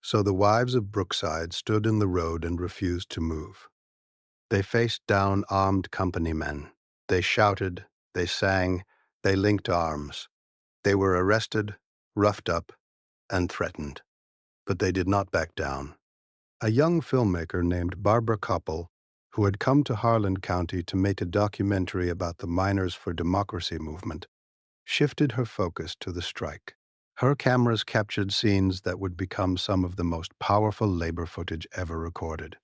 So the wives of Brookside stood in the road and refused to move. They faced down armed company men. They shouted, they sang, they linked arms. They were arrested, roughed up, and threatened. But they did not back down. A young filmmaker named Barbara Koppel, who had come to Harlan County to make a documentary about the Miners for Democracy movement, shifted her focus to the strike. Her cameras captured scenes that would become some of the most powerful labor footage ever recorded.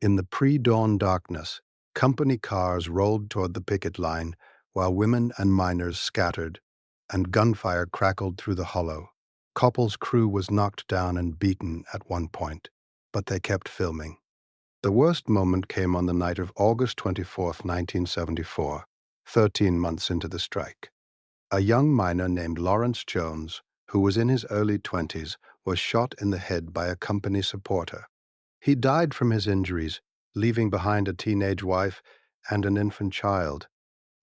In the pre-dawn darkness, company cars rolled toward the picket line while women and miners scattered, and gunfire crackled through the hollow. Koppel's crew was knocked down and beaten at one point, but they kept filming. The worst moment came on the night of August 24, 1974, 13 months into the strike. A young miner named Lawrence Jones, who was in his early 20s, was shot in the head by a company supporter. He died from his injuries, leaving behind a teenage wife and an infant child.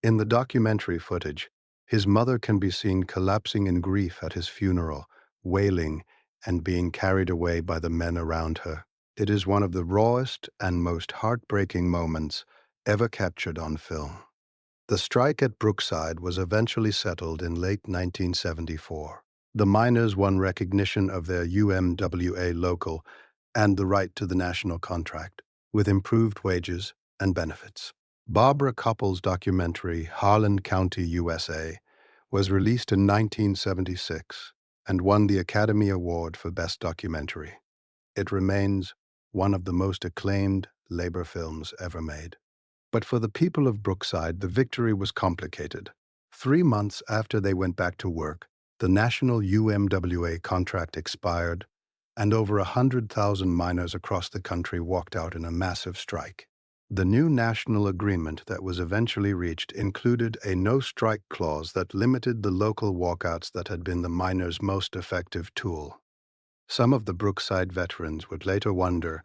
In the documentary footage, his mother can be seen collapsing in grief at his funeral, wailing and being carried away by the men around her. It is one of the rawest and most heartbreaking moments ever captured on film. The strike at Brookside was eventually settled in late 1974. The miners won recognition of their UMWA local and the right to the national contract, with improved wages and benefits. Barbara Koppel's documentary, Harlan County, USA, was released in 1976 and won the Academy Award for Best Documentary. It remains one of the most acclaimed labor films ever made. But for the people of Brookside, the victory was complicated. 3 months after they went back to work, the national UMWA contract expired, and over 100,000 miners across the country walked out in a massive strike. The new national agreement that was eventually reached included a no-strike clause that limited the local walkouts that had been the miners' most effective tool. Some of the Brookside veterans would later wonder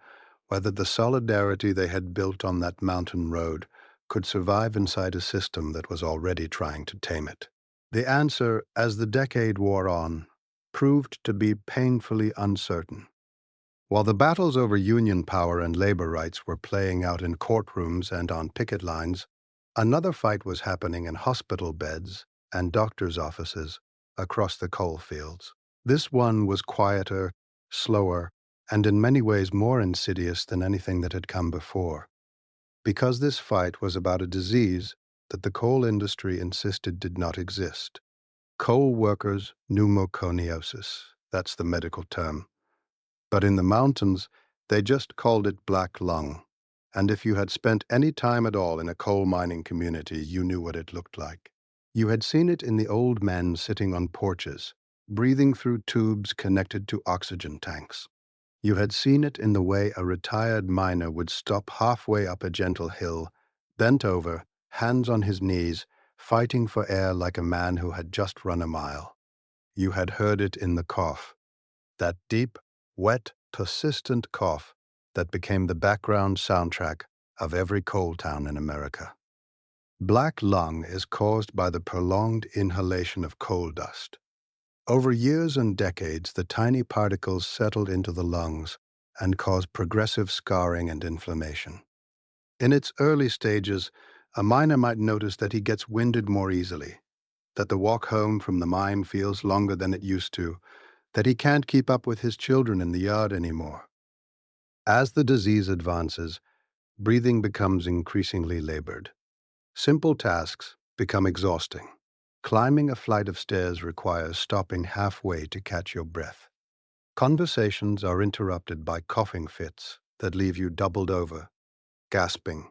whether the solidarity they had built on that mountain road could survive inside a system that was already trying to tame it. The answer, as the decade wore on, proved to be painfully uncertain. While the battles over union power and labor rights were playing out in courtrooms and on picket lines, another fight was happening in hospital beds and doctors' offices across the coalfields. This one was quieter, slower, and in many ways more insidious than anything that had come before, because this fight was about a disease that the coal industry insisted did not exist. Coal workers' pneumoconiosis, that's the medical term. But in the mountains, they just called it black lung, and if you had spent any time at all in a coal mining community, you knew what it looked like. You had seen it in the old men sitting on porches, breathing through tubes connected to oxygen tanks. You had seen it in the way a retired miner would stop halfway up a gentle hill, bent over, hands on his knees, fighting for air like a man who had just run a mile. You had heard it in the cough, that deep, wet, persistent cough that became the background soundtrack of every coal town in America. Black lung is caused by the prolonged inhalation of coal dust. Over years and decades, the tiny particles settled into the lungs and caused progressive scarring and inflammation. In its early stages, a miner might notice that he gets winded more easily, that the walk home from the mine feels longer than it used to, that he can't keep up with his children in the yard anymore. As the disease advances, breathing becomes increasingly labored. Simple tasks become exhausting. Climbing a flight of stairs requires stopping halfway to catch your breath. Conversations are interrupted by coughing fits that leave you doubled over, gasping.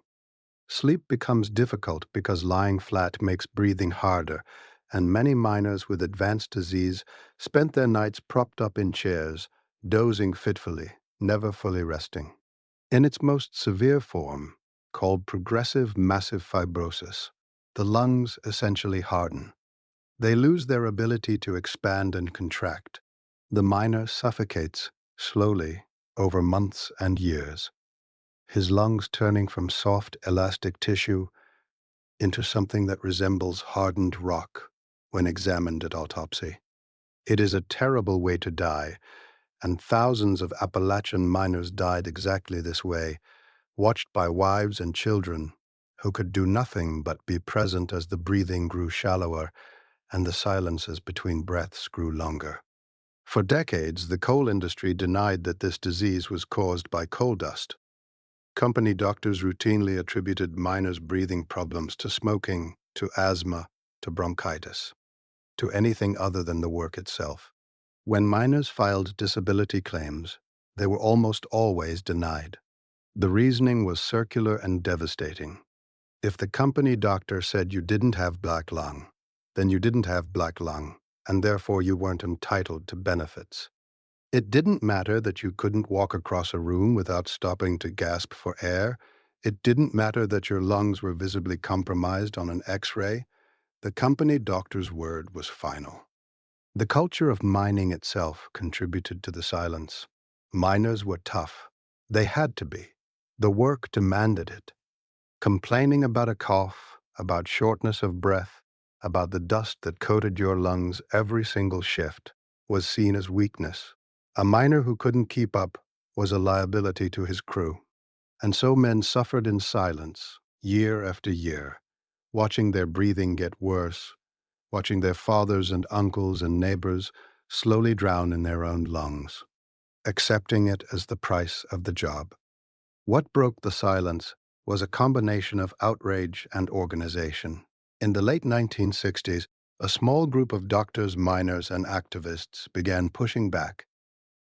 Sleep becomes difficult because lying flat makes breathing harder, and many miners with advanced disease spent their nights propped up in chairs, dozing fitfully, never fully resting. In its most severe form, called progressive massive fibrosis, the lungs essentially harden. They lose their ability to expand and contract. The miner suffocates, slowly, over months and years, his lungs turning from soft, elastic tissue into something that resembles hardened rock when examined at autopsy. It is a terrible way to die, and thousands of Appalachian miners died exactly this way, watched by wives and children who could do nothing but be present as the breathing grew shallower and the silences between breaths grew longer. For decades, the coal industry denied that this disease was caused by coal dust. Company doctors routinely attributed miners' breathing problems to smoking, to asthma, to bronchitis, to anything other than the work itself. When miners filed disability claims, they were almost always denied. The reasoning was circular and devastating. If the company doctor said you didn't have black lung, then you didn't have black lung, and therefore you weren't entitled to benefits. It didn't matter that you couldn't walk across a room without stopping to gasp for air. It didn't matter that your lungs were visibly compromised on an X-ray. The company doctor's word was final. The culture of mining itself contributed to the silence. Miners were tough. They had to be. The work demanded it. Complaining about a cough, about shortness of breath, about the dust that coated your lungs every single shift was seen as weakness. A miner who couldn't keep up was a liability to his crew. And so men suffered in silence, year after year, watching their breathing get worse, watching their fathers and uncles and neighbors slowly drown in their own lungs, accepting it as the price of the job. What broke the silence was a combination of outrage and organization. In the late 1960s, a small group of doctors, miners, and activists began pushing back.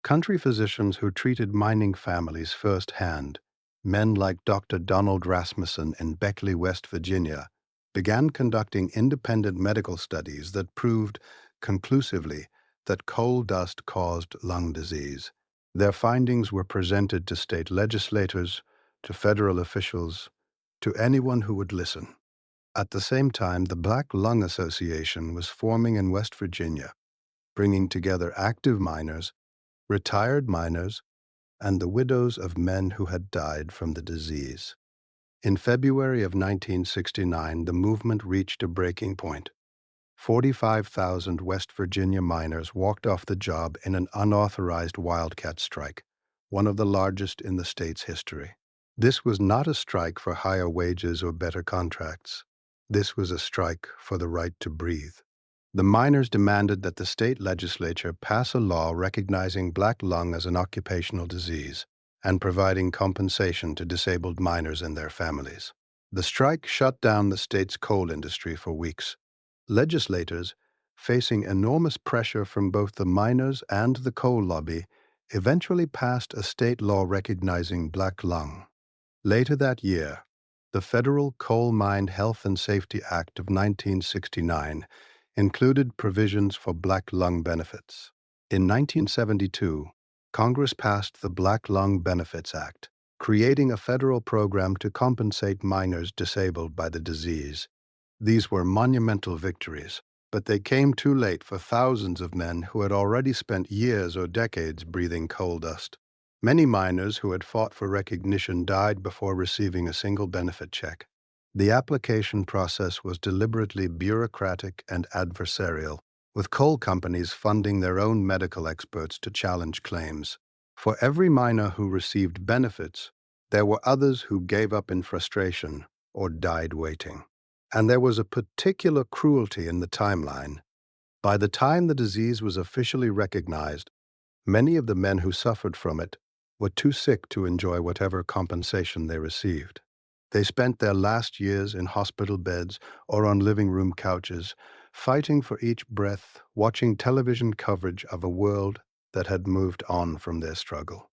Country physicians who treated mining families firsthand, men like Dr. Donald Rasmussen in Beckley, West Virginia, began conducting independent medical studies that proved conclusively that coal dust caused lung disease. Their findings were presented to state legislators, to federal officials, to anyone who would listen. At the same time, the Black Lung Association was forming in West Virginia, bringing together active miners, retired miners, and the widows of men who had died from the disease. In February of 1969, the movement reached a breaking point. 45,000 West Virginia miners walked off the job in an unauthorized wildcat strike, one of the largest in the state's history. This was not a strike for higher wages or better contracts. This was a strike for the right to breathe. The miners demanded that the state legislature pass a law recognizing black lung as an occupational disease and providing compensation to disabled miners and their families. The strike shut down the state's coal industry for weeks. Legislators, facing enormous pressure from both the miners and the coal lobby, eventually passed a state law recognizing black lung. Later that year, the Federal Coal Mine Health and Safety Act of 1969 included provisions for black lung benefits. In 1972, Congress passed the Black Lung Benefits Act, creating a federal program to compensate miners disabled by the disease. These were monumental victories, but they came too late for thousands of men who had already spent years or decades breathing coal dust. Many miners who had fought for recognition died before receiving a single benefit check. The application process was deliberately bureaucratic and adversarial, with coal companies funding their own medical experts to challenge claims. For every miner who received benefits, there were others who gave up in frustration or died waiting. And there was a particular cruelty in the timeline. By the time the disease was officially recognized, many of the men who suffered from it were too sick to enjoy whatever compensation they received. They spent their last years in hospital beds or on living room couches, fighting for each breath, watching television coverage of a world that had moved on from their struggle.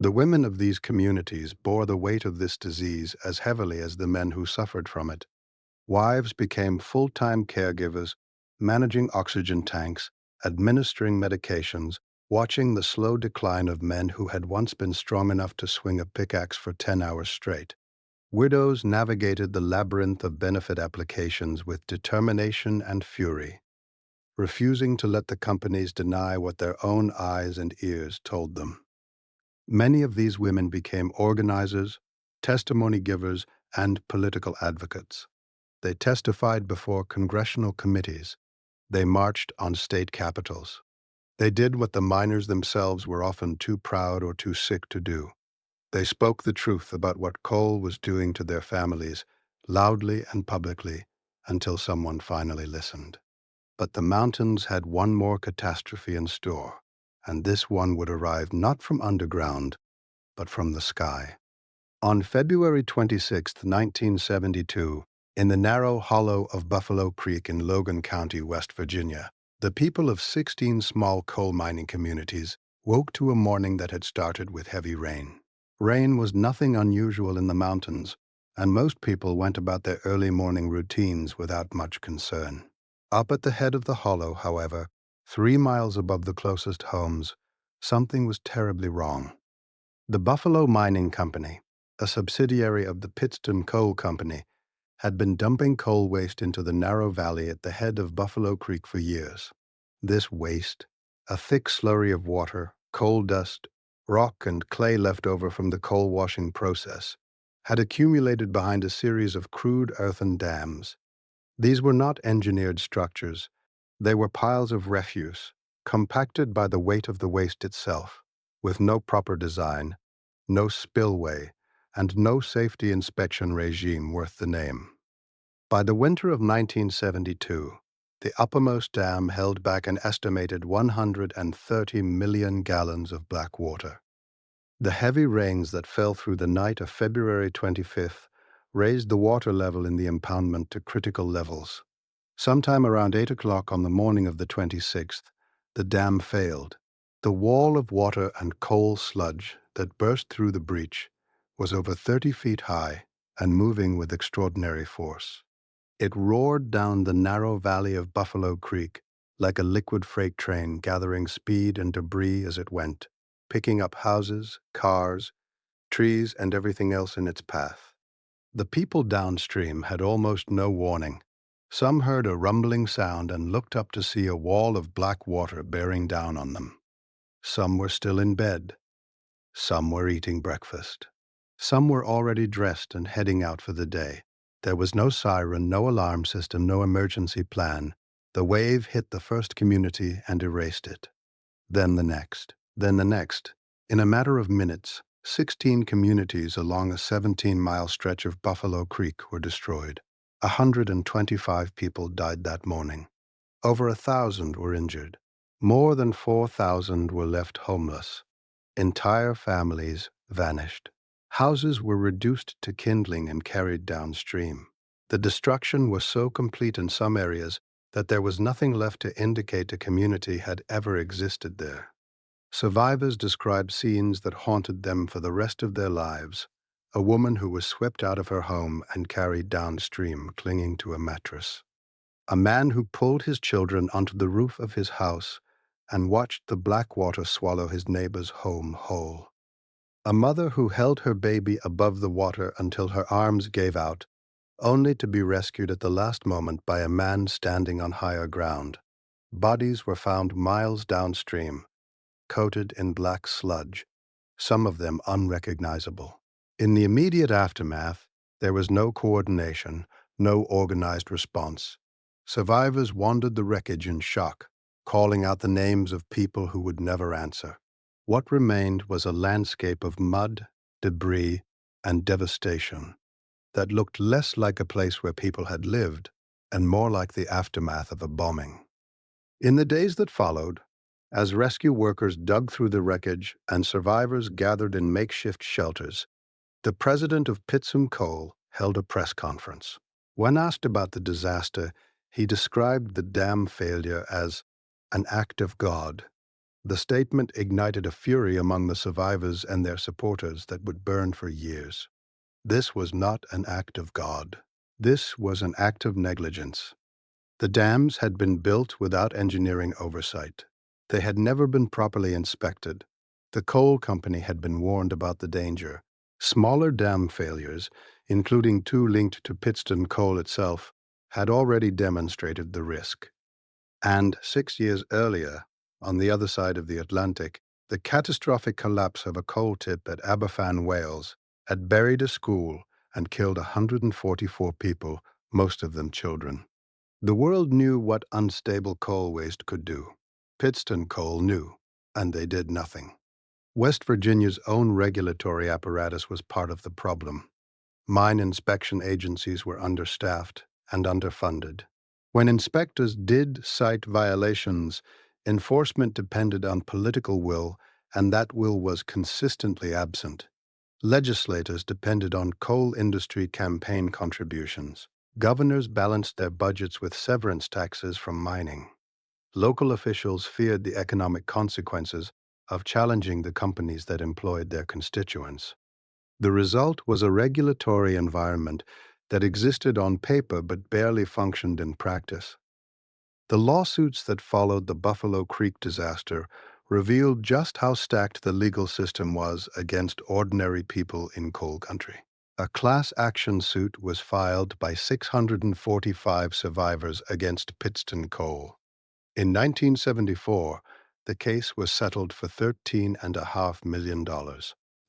The women of these communities bore the weight of this disease as heavily as the men who suffered from it. Wives became full-time caregivers, managing oxygen tanks, administering medications, watching the slow decline of men who had once been strong enough to swing a pickaxe for 10 hours straight. Widows navigated the labyrinth of benefit applications with determination and fury, refusing to let the companies deny what their own eyes and ears told them. Many of these women became organizers, testimony givers, and political advocates. They testified before congressional committees. They marched on state capitals. They did what the miners themselves were often too proud or too sick to do. They spoke the truth about what coal was doing to their families, loudly and publicly, until someone finally listened. But the mountains had one more catastrophe in store, and this one would arrive not from underground, but from the sky. On February 26, 1972, in the narrow hollow of Buffalo Creek in Logan County, West Virginia, the people of 16 small coal mining communities woke to a morning that had started with heavy rain. Rain was nothing unusual in the mountains, and most people went about their early morning routines without much concern. Up at the head of the hollow, however, 3 miles above the closest homes, something was terribly wrong. The Buffalo Mining Company, a subsidiary of the Pittston Coal Company, had been dumping coal waste into the narrow valley at the head of Buffalo Creek for years. This waste, a thick slurry of water, coal dust, rock, and clay left over from the coal washing process, had accumulated behind a series of crude earthen dams. These were not engineered structures. They were piles of refuse, compacted by the weight of the waste itself, with no proper design, no spillway, and no safety inspection regime worth the name. By the winter of 1972, the uppermost dam held back an estimated 130 million gallons of black water. The heavy rains that fell through the night of February 25th raised the water level in the impoundment to critical levels. Sometime around 8 o'clock on the morning of the 26th, the dam failed. The wall of water and coal sludge that burst through the breach was over 30 feet high and moving with extraordinary force. It roared down the narrow valley of Buffalo Creek like a liquid freight train, gathering speed and debris as it went, picking up houses, cars, trees, and everything else in its path. The people downstream had almost no warning. Some heard a rumbling sound and looked up to see a wall of black water bearing down on them. Some were still in bed. Some were eating breakfast. Some were already dressed and heading out for the day. There was no siren, no alarm system, no emergency plan. The wave hit the first community and erased it. Then the next. Then the next. In a matter of minutes, 16 communities along a 17-mile stretch of Buffalo Creek were destroyed. 125 people died that morning. Over 1,000 were injured. More than 4,000 were left homeless. Entire families vanished. Houses were reduced to kindling and carried downstream. The destruction was so complete in some areas that there was nothing left to indicate a community had ever existed there. Survivors described scenes that haunted them for the rest of their lives. A woman who was swept out of her home and carried downstream, clinging to a mattress. A man who pulled his children onto the roof of his house and watched the black water swallow his neighbor's home whole. A mother who held her baby above the water until her arms gave out, only to be rescued at the last moment by a man standing on higher ground. Bodies were found miles downstream, coated in black sludge, some of them unrecognizable. In the immediate aftermath, there was no coordination, no organized response. Survivors wandered the wreckage in shock, calling out the names of people who would never answer. What remained was a landscape of mud, debris, and devastation that looked less like a place where people had lived and more like the aftermath of a bombing. In the days that followed, as rescue workers dug through the wreckage and survivors gathered in makeshift shelters, the president of Pittston Coal held a press conference. When asked about the disaster, he described the dam failure as an act of God. The statement ignited a fury among the survivors and their supporters that would burn for years. This was not an act of God. This was an act of negligence. The dams had been built without engineering oversight. They had never been properly inspected. The coal company had been warned about the danger. Smaller dam failures, including 2 linked to Pittston Coal itself, had already demonstrated the risk. And 6 years earlier, on the other side of the Atlantic, the catastrophic collapse of a coal tip at Aberfan, Wales, had buried a school and killed 144 people, most of them children. The world knew what unstable coal waste could do. Pittston Coal knew, and they did nothing. West Virginia's own regulatory apparatus was part of the problem. Mine inspection agencies were understaffed and underfunded. When inspectors did cite violations, enforcement depended on political will, and that will was consistently absent. Legislators depended on coal industry campaign contributions. Governors balanced their budgets with severance taxes from mining. Local officials feared the economic consequences of challenging the companies that employed their constituents. The result was a regulatory environment that existed on paper but barely functioned in practice. The lawsuits that followed the Buffalo Creek disaster revealed just how stacked the legal system was against ordinary people in coal country. A class action suit was filed by 645 survivors against Pittston Coal. In 1974, the case was settled for $13.5 million.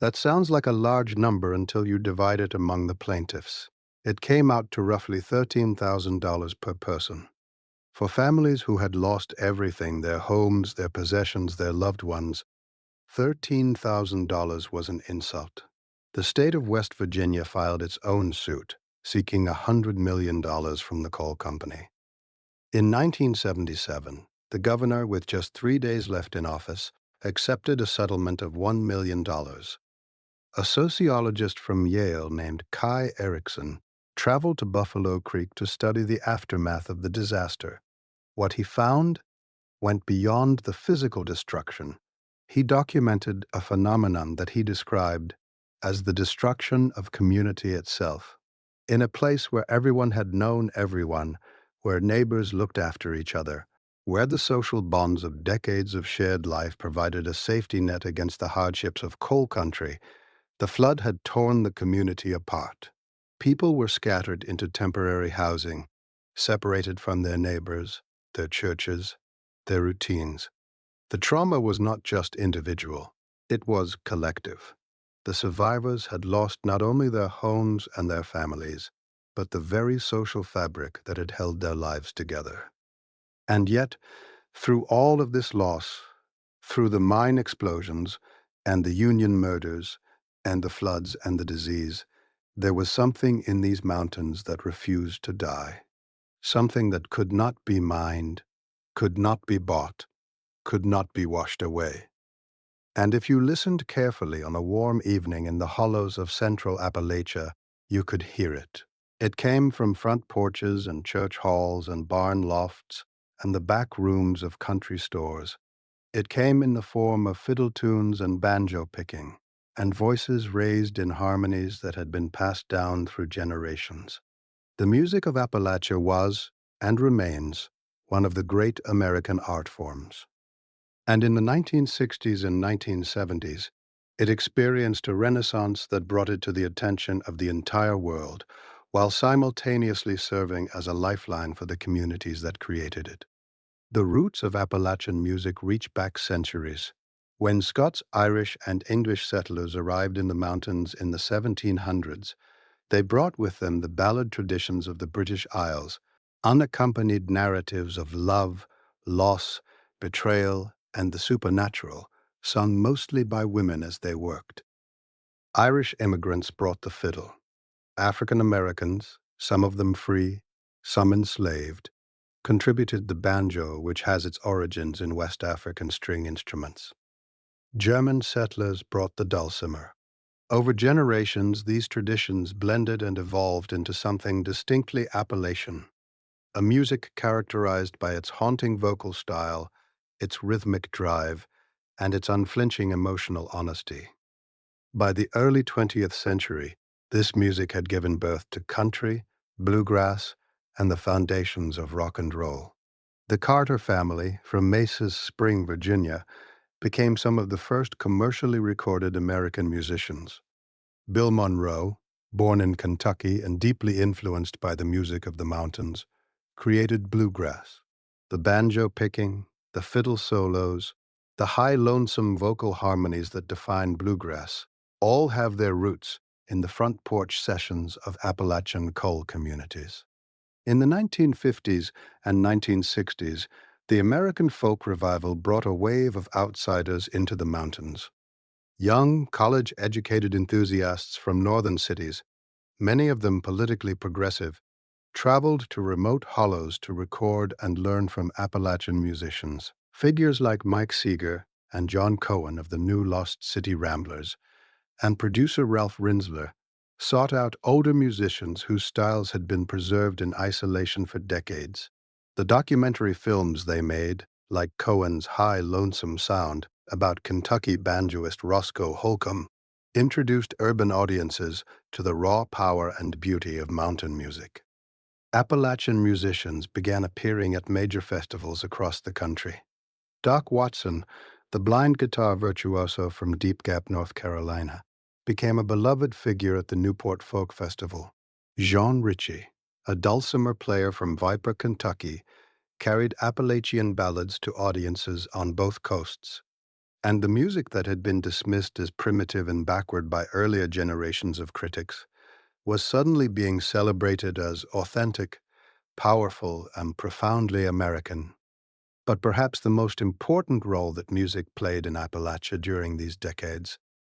That sounds like a large number until you divide it among the plaintiffs. It came out to roughly $13,000 per person. For families who had lost everything, their homes, their possessions, their loved ones, $13,000 was an insult. The state of West Virginia filed its own suit, seeking $100 million from the coal company. In 1977, the governor, with just 3 days left in office, accepted a settlement of $1 million. A sociologist from Yale named Kai Erickson traveled to Buffalo Creek to study the aftermath of the disaster. What he found went beyond the physical destruction. He documented a phenomenon that he described as the destruction of community itself. In a place where everyone had known everyone, where neighbors looked after each other, where the social bonds of decades of shared life provided a safety net against the hardships of coal country, the flood had torn the community apart. People were scattered into temporary housing, separated from their neighbors, their churches, their routines. The trauma was not just individual, it was collective. The survivors had lost not only their homes and their families, but the very social fabric that had held their lives together. And yet, through all of this loss, through the mine explosions and the Union murders and the floods and the disease, there was something in these mountains that refused to die, something that could not be mined, could not be bought, could not be washed away. And if you listened carefully on a warm evening in the hollows of central Appalachia, you could hear it. It came from front porches and church halls and barn lofts and the back rooms of country stores. It came in the form of fiddle tunes and banjo picking, and voices raised in harmonies that had been passed down through generations. The music of Appalachia was, and remains, one of the great American art forms. And in the 1960s and 1970s, it experienced a renaissance that brought it to the attention of the entire world, while simultaneously serving as a lifeline for the communities that created it. The roots of Appalachian music reach back centuries. When Scots, Irish, and English settlers arrived in the mountains in the 1700s, they brought with them the ballad traditions of the British Isles, unaccompanied narratives of love, loss, betrayal, and the supernatural, sung mostly by women as they worked. Irish immigrants brought the fiddle. African Americans, some of them free, some enslaved, contributed the banjo, which has its origins in West African string instruments. German settlers brought the dulcimer. Over generations, these traditions blended and evolved into something distinctly Appalachian, a music characterized by its haunting vocal style, its rhythmic drive, and its unflinching emotional honesty. By the early 20th century, this music had given birth to country, bluegrass, and the foundations of rock and roll. The Carter family, from Mace's Spring, Virginia, became some of the first commercially recorded American musicians. Bill Monroe, born in Kentucky and deeply influenced by the music of the mountains, created bluegrass. The banjo picking, the fiddle solos, the high lonesome vocal harmonies that define bluegrass all have their roots in the front porch sessions of Appalachian coal communities. In the 1950s and 1960s, the American folk revival brought a wave of outsiders into the mountains. Young, college-educated enthusiasts from northern cities, many of them politically progressive, traveled to remote hollows to record and learn from Appalachian musicians. Figures like Mike Seeger and John Cohen of the New Lost City Ramblers and producer Ralph Rinsler sought out older musicians whose styles had been preserved in isolation for decades. The documentary films they made, like Cohen's High Lonesome Sound about Kentucky banjoist Roscoe Holcomb, introduced urban audiences to the raw power and beauty of mountain music. Appalachian musicians began appearing at major festivals across the country. Doc Watson, the blind guitar virtuoso from Deep Gap, North Carolina, became a beloved figure at the Newport Folk Festival. Jean Ritchie, a dulcimer player from Viper, Kentucky, carried Appalachian ballads to audiences on both coasts. And the music that had been dismissed as primitive and backward by earlier generations of critics was suddenly being celebrated as authentic, powerful, and profoundly American. But perhaps the most important role that music played in Appalachia during these decades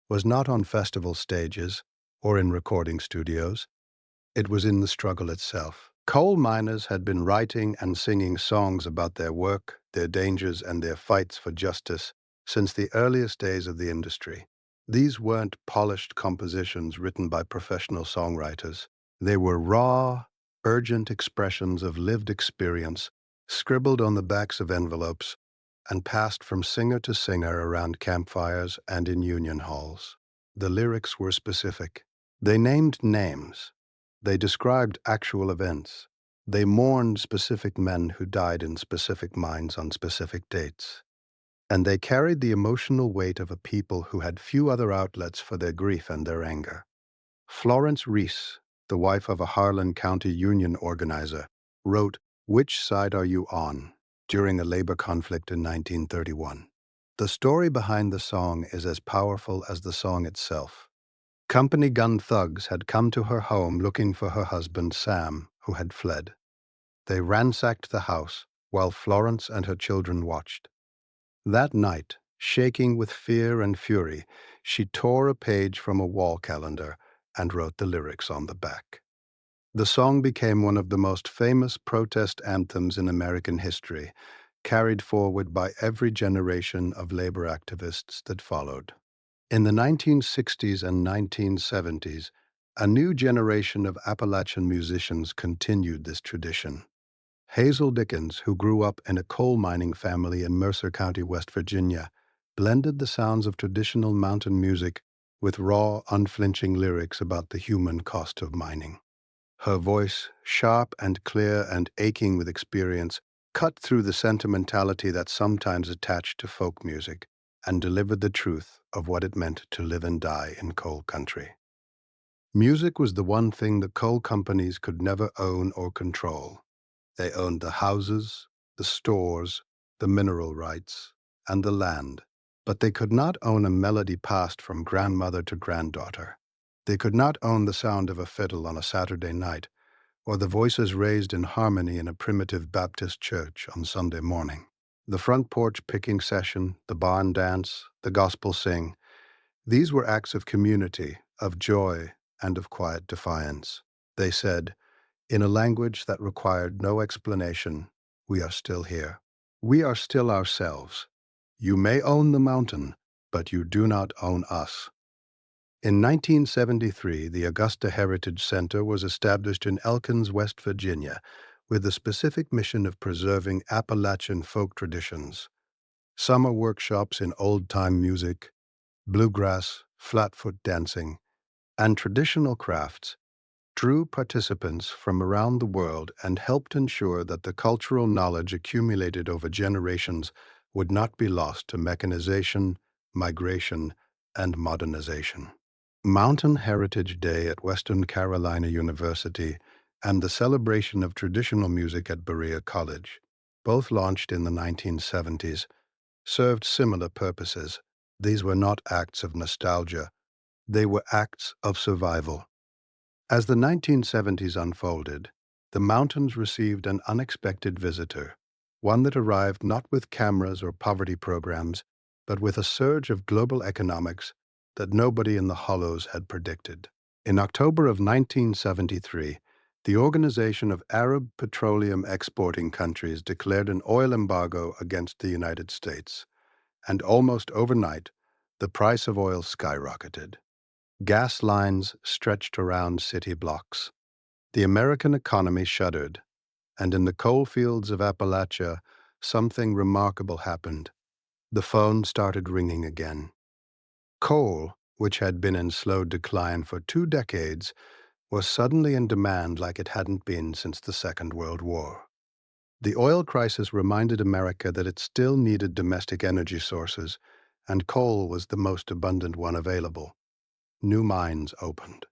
was not on festival stages or in recording studios. It was in the struggle itself. Coal miners had been writing and singing songs about their work, their dangers, and their fights for justice since the earliest days of the industry. These weren't polished compositions written by professional songwriters. They were raw, urgent expressions of lived experience, scribbled on the backs of envelopes and passed from singer to singer around campfires and in union halls. The lyrics were specific. They named names. They described actual events. They mourned specific men who died in specific mines on specific dates. And they carried the emotional weight of a people who had few other outlets for their grief and their anger. Florence Reese, the wife of a Harlan County union organizer, wrote, "Which Side Are You On?" during a labor conflict in 1931. The story behind the song is as powerful as the song itself. Company gun thugs had come to her home looking for her husband, Sam, who had fled. They ransacked the house while Florence and her children watched. That night, shaking with fear and fury, she tore a page from a wall calendar and wrote the lyrics on the back. The song became one of the most famous protest anthems in American history, carried forward by every generation of labor activists that followed. In the 1960s and 1970s, a new generation of Appalachian musicians continued this tradition. Hazel Dickens, who grew up in a coal mining family in Mercer County, West Virginia, blended the sounds of traditional mountain music with raw, unflinching lyrics about the human cost of mining. Her voice, sharp and clear and aching with experience, cut through the sentimentality that sometimes attached to folk music and delivered the truth of what it meant to live and die in coal country. Music was the one thing the coal companies could never own or control. They owned the houses, the stores, the mineral rights, and the land, but they could not own a melody passed from grandmother to granddaughter. They could not own the sound of a fiddle on a Saturday night, or the voices raised in harmony in a primitive Baptist church on Sunday morning. The front porch picking session, the barn dance, the gospel sing, these were acts of community, of joy, and of quiet defiance. They said, in a language that required no explanation, "We are still here. We are still ourselves. You may own the mountain, but you do not own us." In 1973, the Augusta Heritage Center was established in Elkins, West Virginia, with the specific mission of preserving Appalachian folk traditions. Summer workshops in old-time music, bluegrass, flatfoot dancing, and traditional crafts drew participants from around the world and helped ensure that the cultural knowledge accumulated over generations would not be lost to mechanization, migration, and modernization. Mountain Heritage Day at Western Carolina University and the celebration of traditional music at Berea College, both launched in the 1970s, served similar purposes. These were not acts of nostalgia, they were acts of survival. As the 1970s unfolded, the mountains received an unexpected visitor, one that arrived not with cameras or poverty programs, but with a surge of global economics that nobody in the hollows had predicted. In October of 1973, the Organization of Arab Petroleum Exporting Countries declared an oil embargo against the United States, and almost overnight, the price of oil skyrocketed. Gas lines stretched around city blocks. The American economy shuddered, and in the coalfields of Appalachia, something remarkable happened. The phone started ringing again. Coal, which had been in slow decline for 2 decades, was suddenly in demand like it hadn't been since the Second World War. The oil crisis reminded America that it still needed domestic energy sources, and coal was the most abundant one available. New mines opened.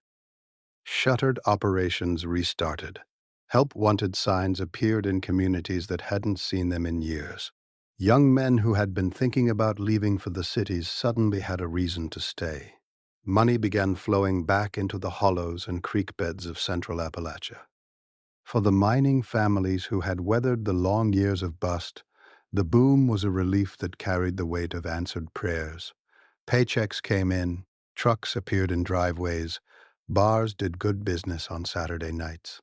Shuttered operations restarted. Help-wanted signs appeared in communities that hadn't seen them in years. Young men who had been thinking about leaving for the cities suddenly had a reason to stay. Money began flowing back into the hollows and creek beds of central Appalachia. For the mining families who had weathered the long years of bust, the boom was a relief that carried the weight of answered prayers. Paychecks came in, trucks appeared in driveways, bars did good business on Saturday nights.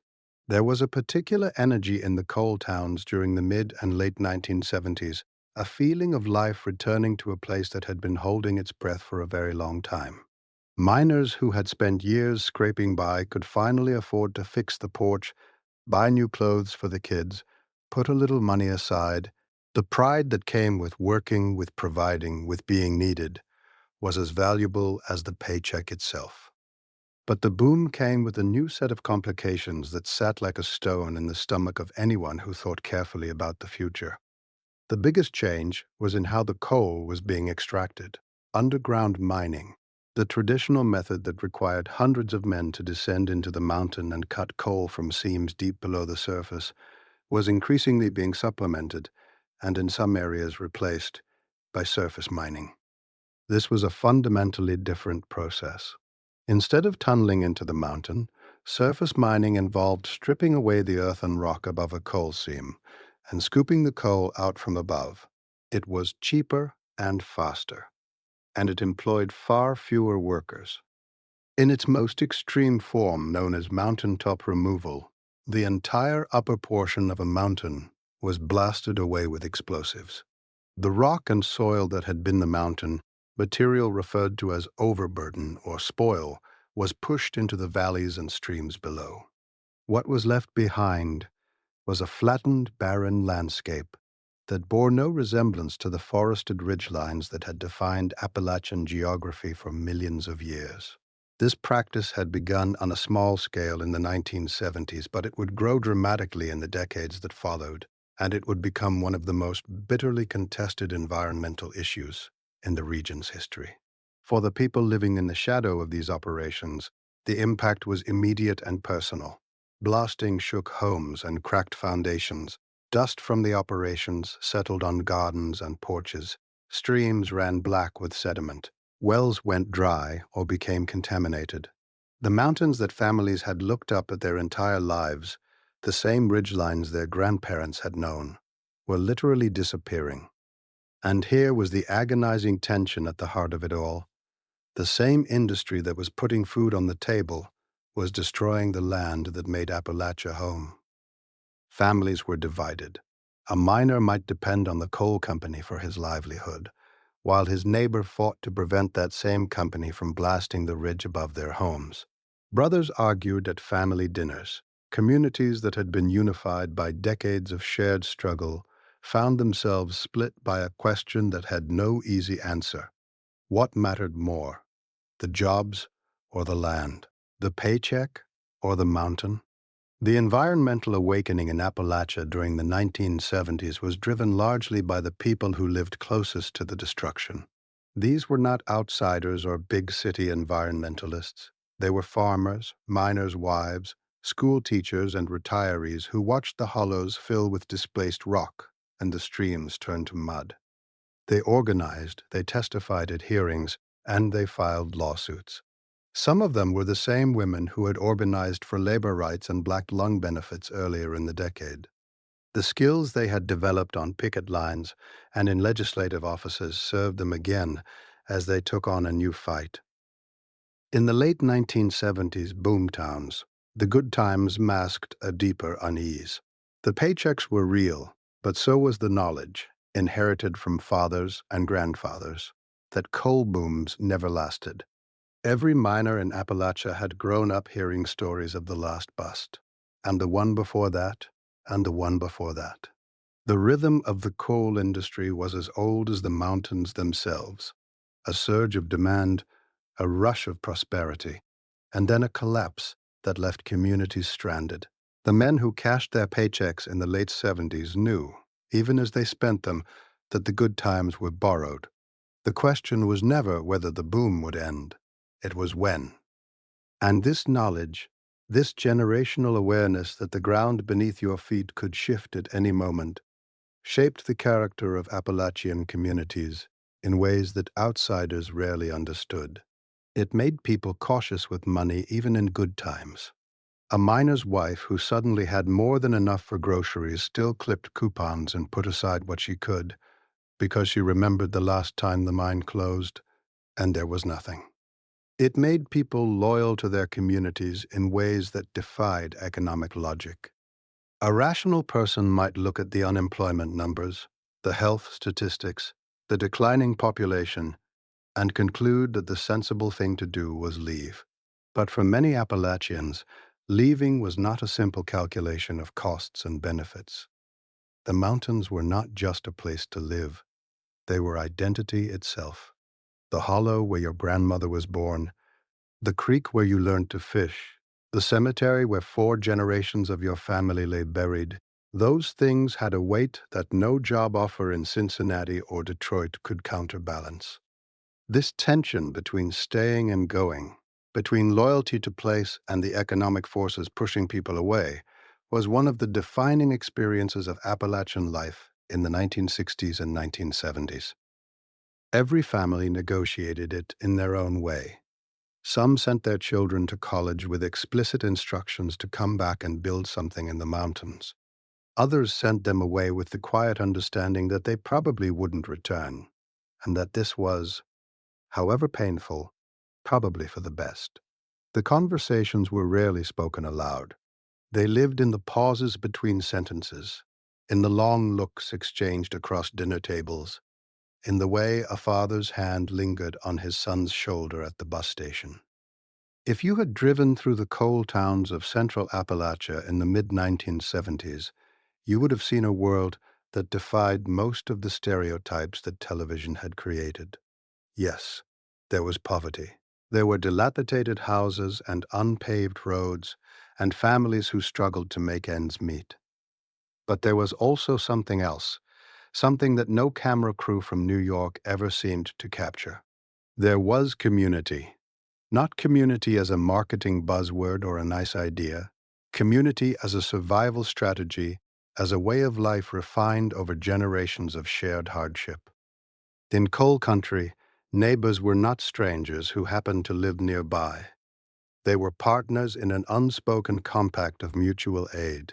There was a particular energy in the coal towns during the mid and late 1970s, a feeling of life returning to a place that had been holding its breath for a very long time. Miners who had spent years scraping by could finally afford to fix the porch, buy new clothes for the kids, put a little money aside. The pride that came with working, with providing, with being needed, was as valuable as the paycheck itself. But the boom came with a new set of complications that sat like a stone in the stomach of anyone who thought carefully about the future. The biggest change was in how the coal was being extracted. Underground mining, the traditional method that required hundreds of men to descend into the mountain and cut coal from seams deep below the surface, was increasingly being supplemented, and in some areas replaced, by surface mining. This was a fundamentally different process. Instead of tunneling into the mountain, surface mining involved stripping away the earth and rock above a coal seam and scooping the coal out from above. It was cheaper and faster, and it employed far fewer workers. In its most extreme form, known as mountaintop removal, the entire upper portion of a mountain was blasted away with explosives. The rock and soil that had been the mountain, material referred to as overburden or spoil, was pushed into the valleys and streams below. What was left behind was a flattened, barren landscape that bore no resemblance to the forested ridgelines that had defined Appalachian geography for millions of years. This practice had begun on a small scale in the 1970s, but it would grow dramatically in the decades that followed, and it would become one of the most bitterly contested environmental issues in the region's history. For the people living in the shadow of these operations, the impact was immediate and personal. Blasting shook homes and cracked foundations. Dust from the operations settled on gardens and porches. Streams ran black with sediment. Wells went dry or became contaminated. The mountains that families had looked up at their entire lives, the same ridgelines their grandparents had known, were literally disappearing. And here was the agonizing tension at the heart of it all. The same industry that was putting food on the table was destroying the land that made Appalachia home. Families were divided. A miner might depend on the coal company for his livelihood, while his neighbor fought to prevent that same company from blasting the ridge above their homes. Brothers argued at family dinners. Communities that had been unified by decades of shared struggle found themselves split by a question that had no easy answer. What mattered more, the jobs or the land, the paycheck or the mountain? The environmental awakening in Appalachia during the 1970s was driven largely by the people who lived closest to the destruction. These were not outsiders or big city environmentalists. They were farmers, miners' wives, school teachers, and retirees who watched the hollows fill with displaced rock and the streams turn to mud. They organized, they testified at hearings, and they filed lawsuits. Some of them were the same women who had organized for labor rights and black lung benefits earlier in the decade. The skills they had developed on picket lines and in legislative offices served them again as they took on a new fight. In the late 1970s boomtowns, the good times masked a deeper unease. The paychecks were real, but so was the knowledge, inherited from fathers and grandfathers, that coal booms never lasted. Every miner in Appalachia had grown up hearing stories of the last bust, and the one before that, and the one before that. The rhythm of the coal industry was as old as the mountains themselves. A surge of demand, a rush of prosperity, and then a collapse that left communities stranded. The men who cashed their paychecks in the late 70s knew, even as they spent them, that the good times were borrowed. The question was never whether the boom would end. It was when. And this knowledge, this generational awareness that the ground beneath your feet could shift at any moment, shaped the character of Appalachian communities in ways that outsiders rarely understood. It made people cautious with money even in good times. A miner's wife who suddenly had more than enough for groceries still clipped coupons and put aside what she could because she remembered the last time the mine closed and there was nothing. It made people loyal to their communities in ways that defied economic logic. A rational person might look at the unemployment numbers, the health statistics, the declining population, and conclude that the sensible thing to do was leave. But for many Appalachians, leaving was not a simple calculation of costs and benefits. The mountains were not just a place to live, they were identity itself. The hollow where your grandmother was born, the creek where you learned to fish, the cemetery where 4 generations of your family lay buried, those things had a weight that no job offer in Cincinnati or Detroit could counterbalance. This tension between staying and going, between loyalty to place and the economic forces pushing people away, was one of the defining experiences of Appalachian life in the 1960s and 1970s. Every family negotiated it in their own way. Some sent their children to college with explicit instructions to come back and build something in the mountains. Others sent them away with the quiet understanding that they probably wouldn't return, and that this was, however painful, probably for the best. The conversations were rarely spoken aloud. They lived in the pauses between sentences, in the long looks exchanged across dinner tables, in the way a father's hand lingered on his son's shoulder at the bus station. If you had driven through the coal towns of central Appalachia in the mid-1970s, you would have seen a world that defied most of the stereotypes that television had created. Yes, there was poverty. There were dilapidated houses and unpaved roads, and families who struggled to make ends meet. But there was also something else, something that no camera crew from New York ever seemed to capture. There was community. Not community as a marketing buzzword or a nice idea, community as a survival strategy, as a way of life refined over generations of shared hardship. In coal country, neighbors were not strangers who happened to live nearby. They were partners in an unspoken compact of mutual aid.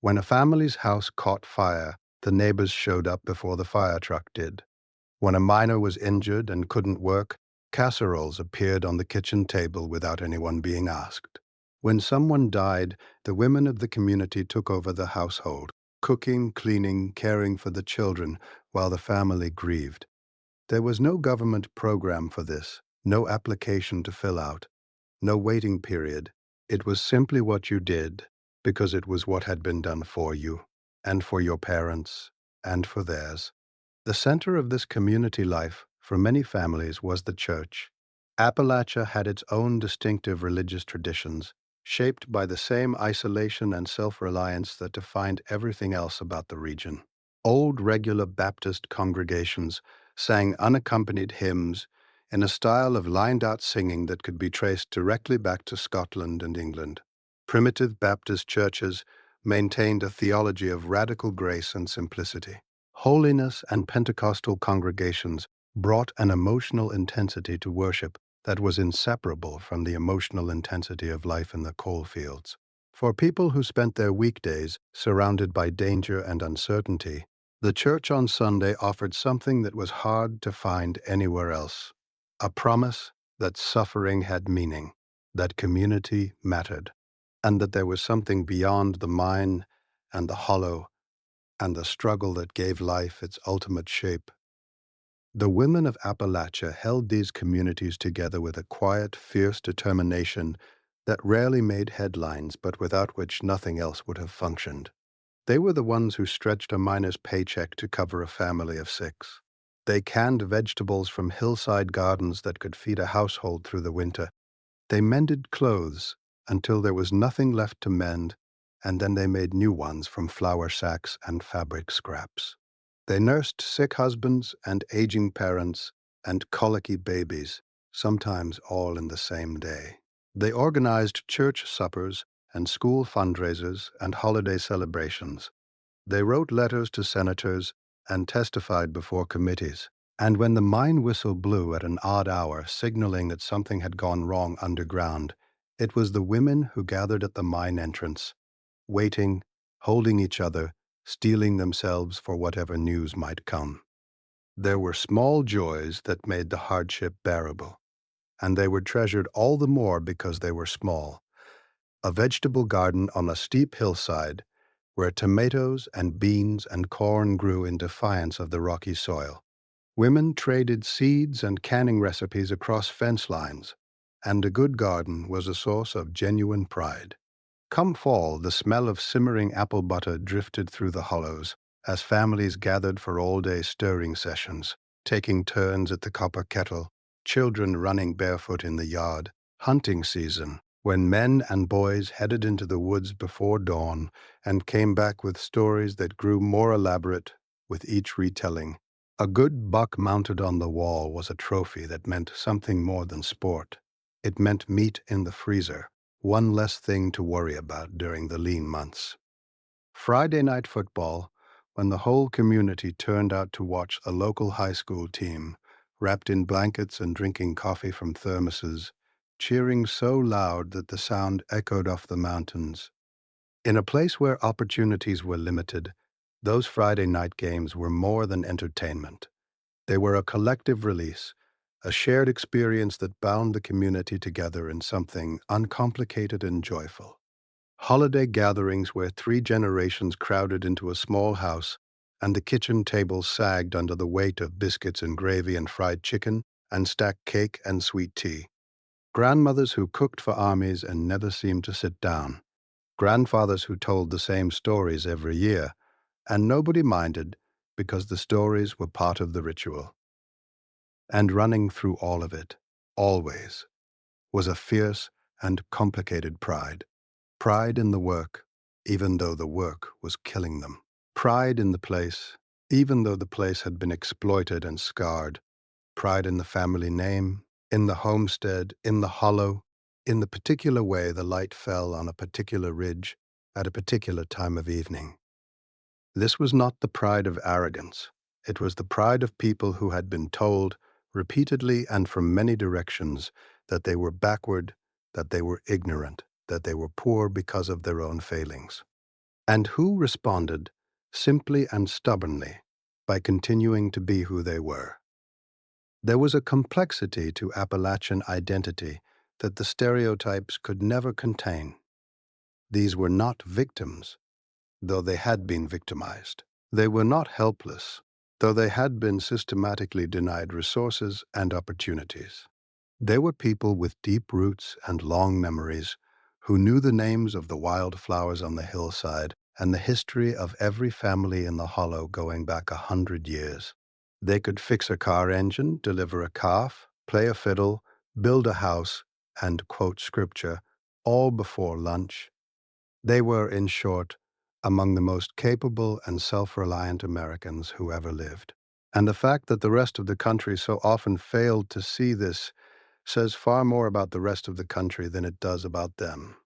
When a family's house caught fire, the neighbors showed up before the fire truck did. When a miner was injured and couldn't work, casseroles appeared on the kitchen table without anyone being asked. When someone died, the women of the community took over the household, cooking, cleaning, caring for the children while the family grieved. There was no government program for this, no application to fill out, no waiting period. It was simply what you did because it was what had been done for you, and for your parents, and for theirs. The center of this community life for many families was the church. Appalachia had its own distinctive religious traditions, shaped by the same isolation and self-reliance that defined everything else about the region. Old regular Baptist congregations sang unaccompanied hymns in a style of lined-out singing that could be traced directly back to Scotland and England. Primitive Baptist churches maintained a theology of radical grace and simplicity. Holiness and Pentecostal congregations brought an emotional intensity to worship that was inseparable from the emotional intensity of life in the coalfields. For people who spent their weekdays surrounded by danger and uncertainty, the church on Sunday offered something that was hard to find anywhere else: a promise that suffering had meaning, that community mattered, and that there was something beyond the mine and the hollow and the struggle that gave life its ultimate shape. The women of Appalachia held these communities together with a quiet, fierce determination that rarely made headlines but without which nothing else would have functioned. They were the ones who stretched a miner's paycheck to cover a family of 6. They canned vegetables from hillside gardens that could feed a household through the winter. They mended clothes until there was nothing left to mend, and then they made new ones from flour sacks and fabric scraps. They nursed sick husbands and aging parents and colicky babies, sometimes all in the same day. They organized church suppers and school fundraisers and holiday celebrations. They wrote letters to senators and testified before committees. And when the mine whistle blew at an odd hour, signaling that something had gone wrong underground, it was the women who gathered at the mine entrance, waiting, holding each other, steeling themselves for whatever news might come. There were small joys that made the hardship bearable, and they were treasured all the more because they were small. A vegetable garden on a steep hillside where tomatoes and beans and corn grew in defiance of the rocky soil. Women traded seeds and canning recipes across fence lines, and a good garden was a source of genuine pride. Come fall, the smell of simmering apple butter drifted through the hollows as families gathered for all-day stirring sessions, taking turns at the copper kettle, children running barefoot in the yard. Hunting season, when men and boys headed into the woods before dawn and came back with stories that grew more elaborate with each retelling. A good buck mounted on the wall was a trophy that meant something more than sport. It meant meat in the freezer, one less thing to worry about during the lean months. Friday night football, when the whole community turned out to watch a local high school team, wrapped in blankets and drinking coffee from thermoses, cheering so loud that the sound echoed off the mountains. In a place where opportunities were limited, those Friday night games were more than entertainment. They were a collective release, a shared experience that bound the community together in something uncomplicated and joyful. Holiday gatherings where 3 generations crowded into a small house and the kitchen table sagged under the weight of biscuits and gravy and fried chicken and stacked cake and sweet tea. Grandmothers who cooked for armies and never seemed to sit down. Grandfathers who told the same stories every year, and nobody minded because the stories were part of the ritual. And running through all of it, always, was a fierce and complicated pride. Pride in the work, even though the work was killing them. Pride in the place, even though the place had been exploited and scarred. Pride in the family name, in the homestead, in the hollow, in the particular way the light fell on a particular ridge at a particular time of evening. This was not the pride of arrogance. It was the pride of people who had been told, repeatedly and from many directions, that they were backward, that they were ignorant, that they were poor because of their own failings. And who responded, simply and stubbornly, by continuing to be who they were. There was a complexity to Appalachian identity that the stereotypes could never contain. These were not victims, though they had been victimized. They were not helpless, though they had been systematically denied resources and opportunities. They were people with deep roots and long memories who knew the names of the wildflowers on the hillside and the history of every family in the hollow going back 100 years. They could fix a car engine, deliver a calf, play a fiddle, build a house, and quote scripture, all before lunch. They were, in short, among the most capable and self-reliant Americans who ever lived. And the fact that the rest of the country so often failed to see this says far more about the rest of the country than it does about them.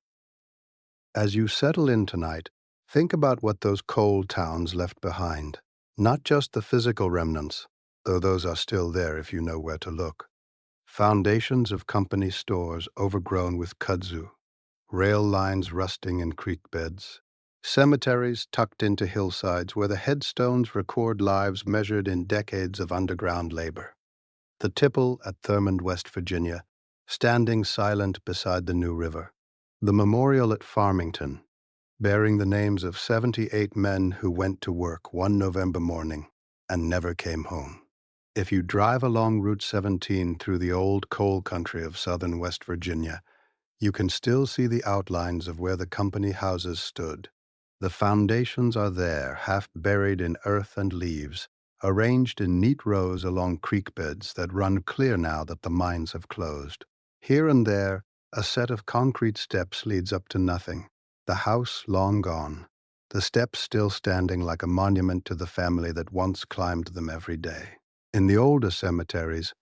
As you settle in tonight, think about what those coal towns left behind. Not just the physical remnants, though those are still there if you know where to look. Foundations of company stores overgrown with kudzu, rail lines rusting in creek beds, cemeteries tucked into hillsides where the headstones record lives measured in decades of underground labor. The tipple at Thurmond, West Virginia, standing silent beside the New River. The memorial at Farmington, bearing the names of 78 men who went to work one November morning and never came home. If you drive along Route 17 through the old coal country of southern West Virginia, you can still see the outlines of where the company houses stood. The foundations are there, half buried in earth and leaves, arranged in neat rows along creek beds that run clear now that the mines have closed. Here and there, a set of concrete steps leads up to nothing, the house long gone, the steps still standing like a monument to the family that once climbed them every day. In the older cemeteries,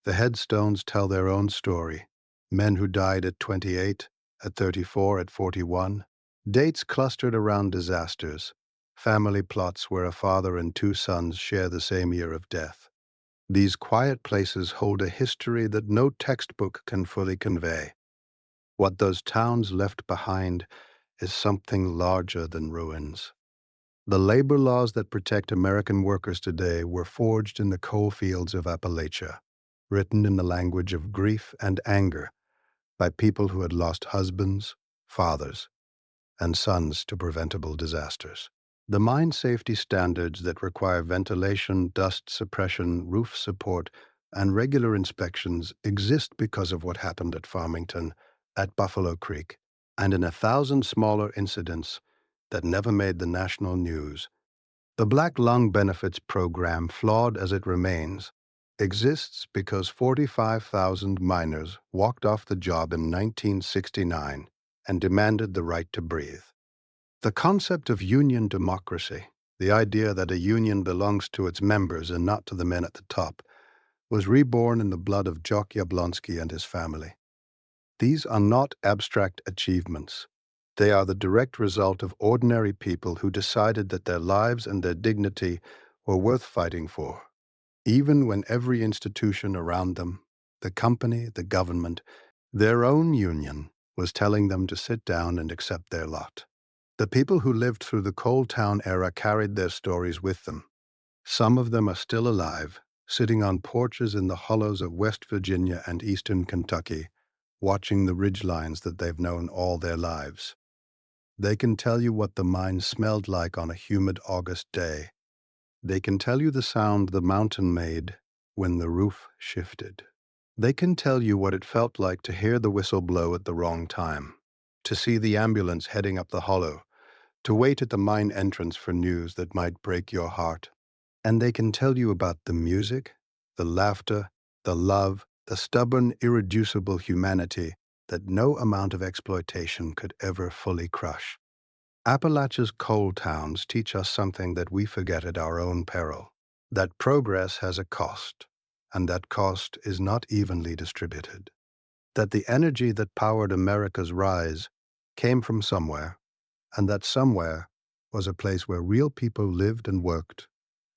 the headstones tell their own story. Men who died at 28, at 34, at 41. Dates clustered around disasters. Family plots where a father and two sons share the same year of death. These quiet places hold a history that no textbook can fully convey. What those towns left behind is something larger than ruins. The labor laws that protect American workers today were forged in the coalfields of Appalachia, written in the language of grief and anger by people who had lost husbands, fathers, and sons to preventable disasters. The mine safety standards that require ventilation, dust suppression, roof support, and regular inspections exist because of what happened at Farmington, at Buffalo Creek, and in 1,000 smaller incidents that never made the national news. The Black Lung Benefits Program, flawed as it remains, exists because 45,000 miners walked off the job in 1969 and demanded the right to breathe. The concept of union democracy, the idea that a union belongs to its members and not to the men at the top, was reborn in the blood of Jock Yablonsky and his family. These are not abstract achievements. They are the direct result of ordinary people who decided that their lives and their dignity were worth fighting for, even when every institution around them, the company, the government, their own union, was telling them to sit down and accept their lot. The people who lived through the coal town era carried their stories with them. Some of them are still alive, sitting on porches in the hollows of West Virginia and eastern Kentucky, watching the ridgelines that they've known all their lives. They can tell you what the mine smelled like on a humid August day. They can tell you the sound the mountain made when the roof shifted. They can tell you what it felt like to hear the whistle blow at the wrong time, to see the ambulance heading up the hollow, to wait at the mine entrance for news that might break your heart. And they can tell you about the music, the laughter, the love, the stubborn, irreducible humanity that no amount of exploitation could ever fully crush. Appalachia's coal towns teach us something that we forget at our own peril, that progress has a cost, and that cost is not evenly distributed. That the energy that powered America's rise came from somewhere, and that somewhere was a place where real people lived and worked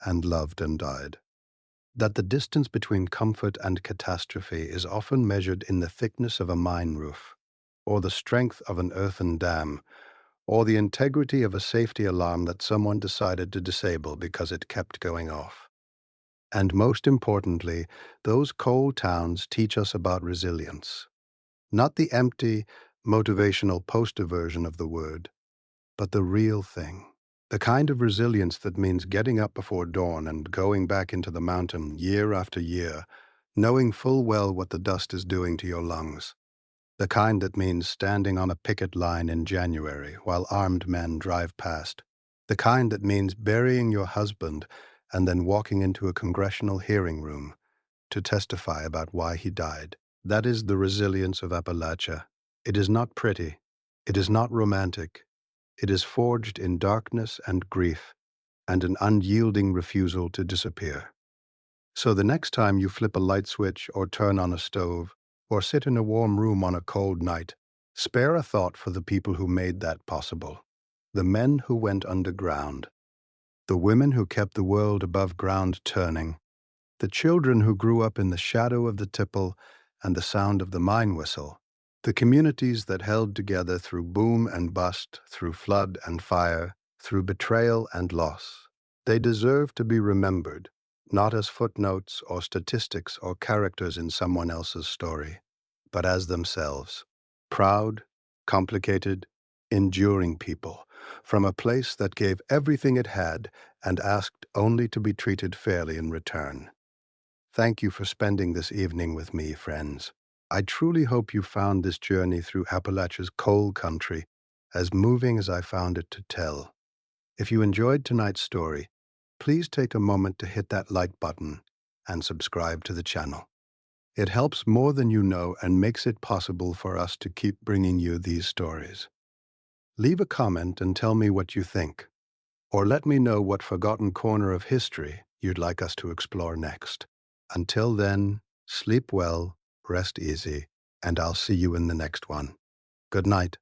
and loved and died. That the distance between comfort and catastrophe is often measured in the thickness of a mine roof, or the strength of an earthen dam, or the integrity of a safety alarm that someone decided to disable because it kept going off. And most importantly, those coal towns teach us about resilience. Not the empty, motivational poster version of the word, but the real thing. The kind of resilience that means getting up before dawn and going back into the mountain year after year, knowing full well what the dust is doing to your lungs. The kind that means standing on a picket line in January while armed men drive past. The kind that means burying your husband and then walking into a congressional hearing room to testify about why he died. That is the resilience of Appalachia. It is not pretty. It is not romantic. It is forged in darkness and grief and an unyielding refusal to disappear. So the next time you flip a light switch or turn on a stove or sit in a warm room on a cold night, spare a thought for the people who made that possible. The men who went underground, the women who kept the world above ground turning, the children who grew up in the shadow of the tipple and the sound of the mine whistle, the communities that held together through boom and bust, through flood and fire, through betrayal and loss. They deserve to be remembered, not as footnotes or statistics or characters in someone else's story, but as themselves. Proud, complicated, enduring people, from a place that gave everything it had and asked only to be treated fairly in return. Thank you for spending this evening with me, friends. I truly hope you found this journey through Appalachia's coal country as moving as I found it to tell. If you enjoyed tonight's story, please take a moment to hit that like button and subscribe to the channel. It helps more than you know and makes it possible for us to keep bringing you these stories. Leave a comment and tell me what you think, or let me know what forgotten corner of history you'd like us to explore next. Until then, sleep well, rest easy, and I'll see you in the next one. Good night.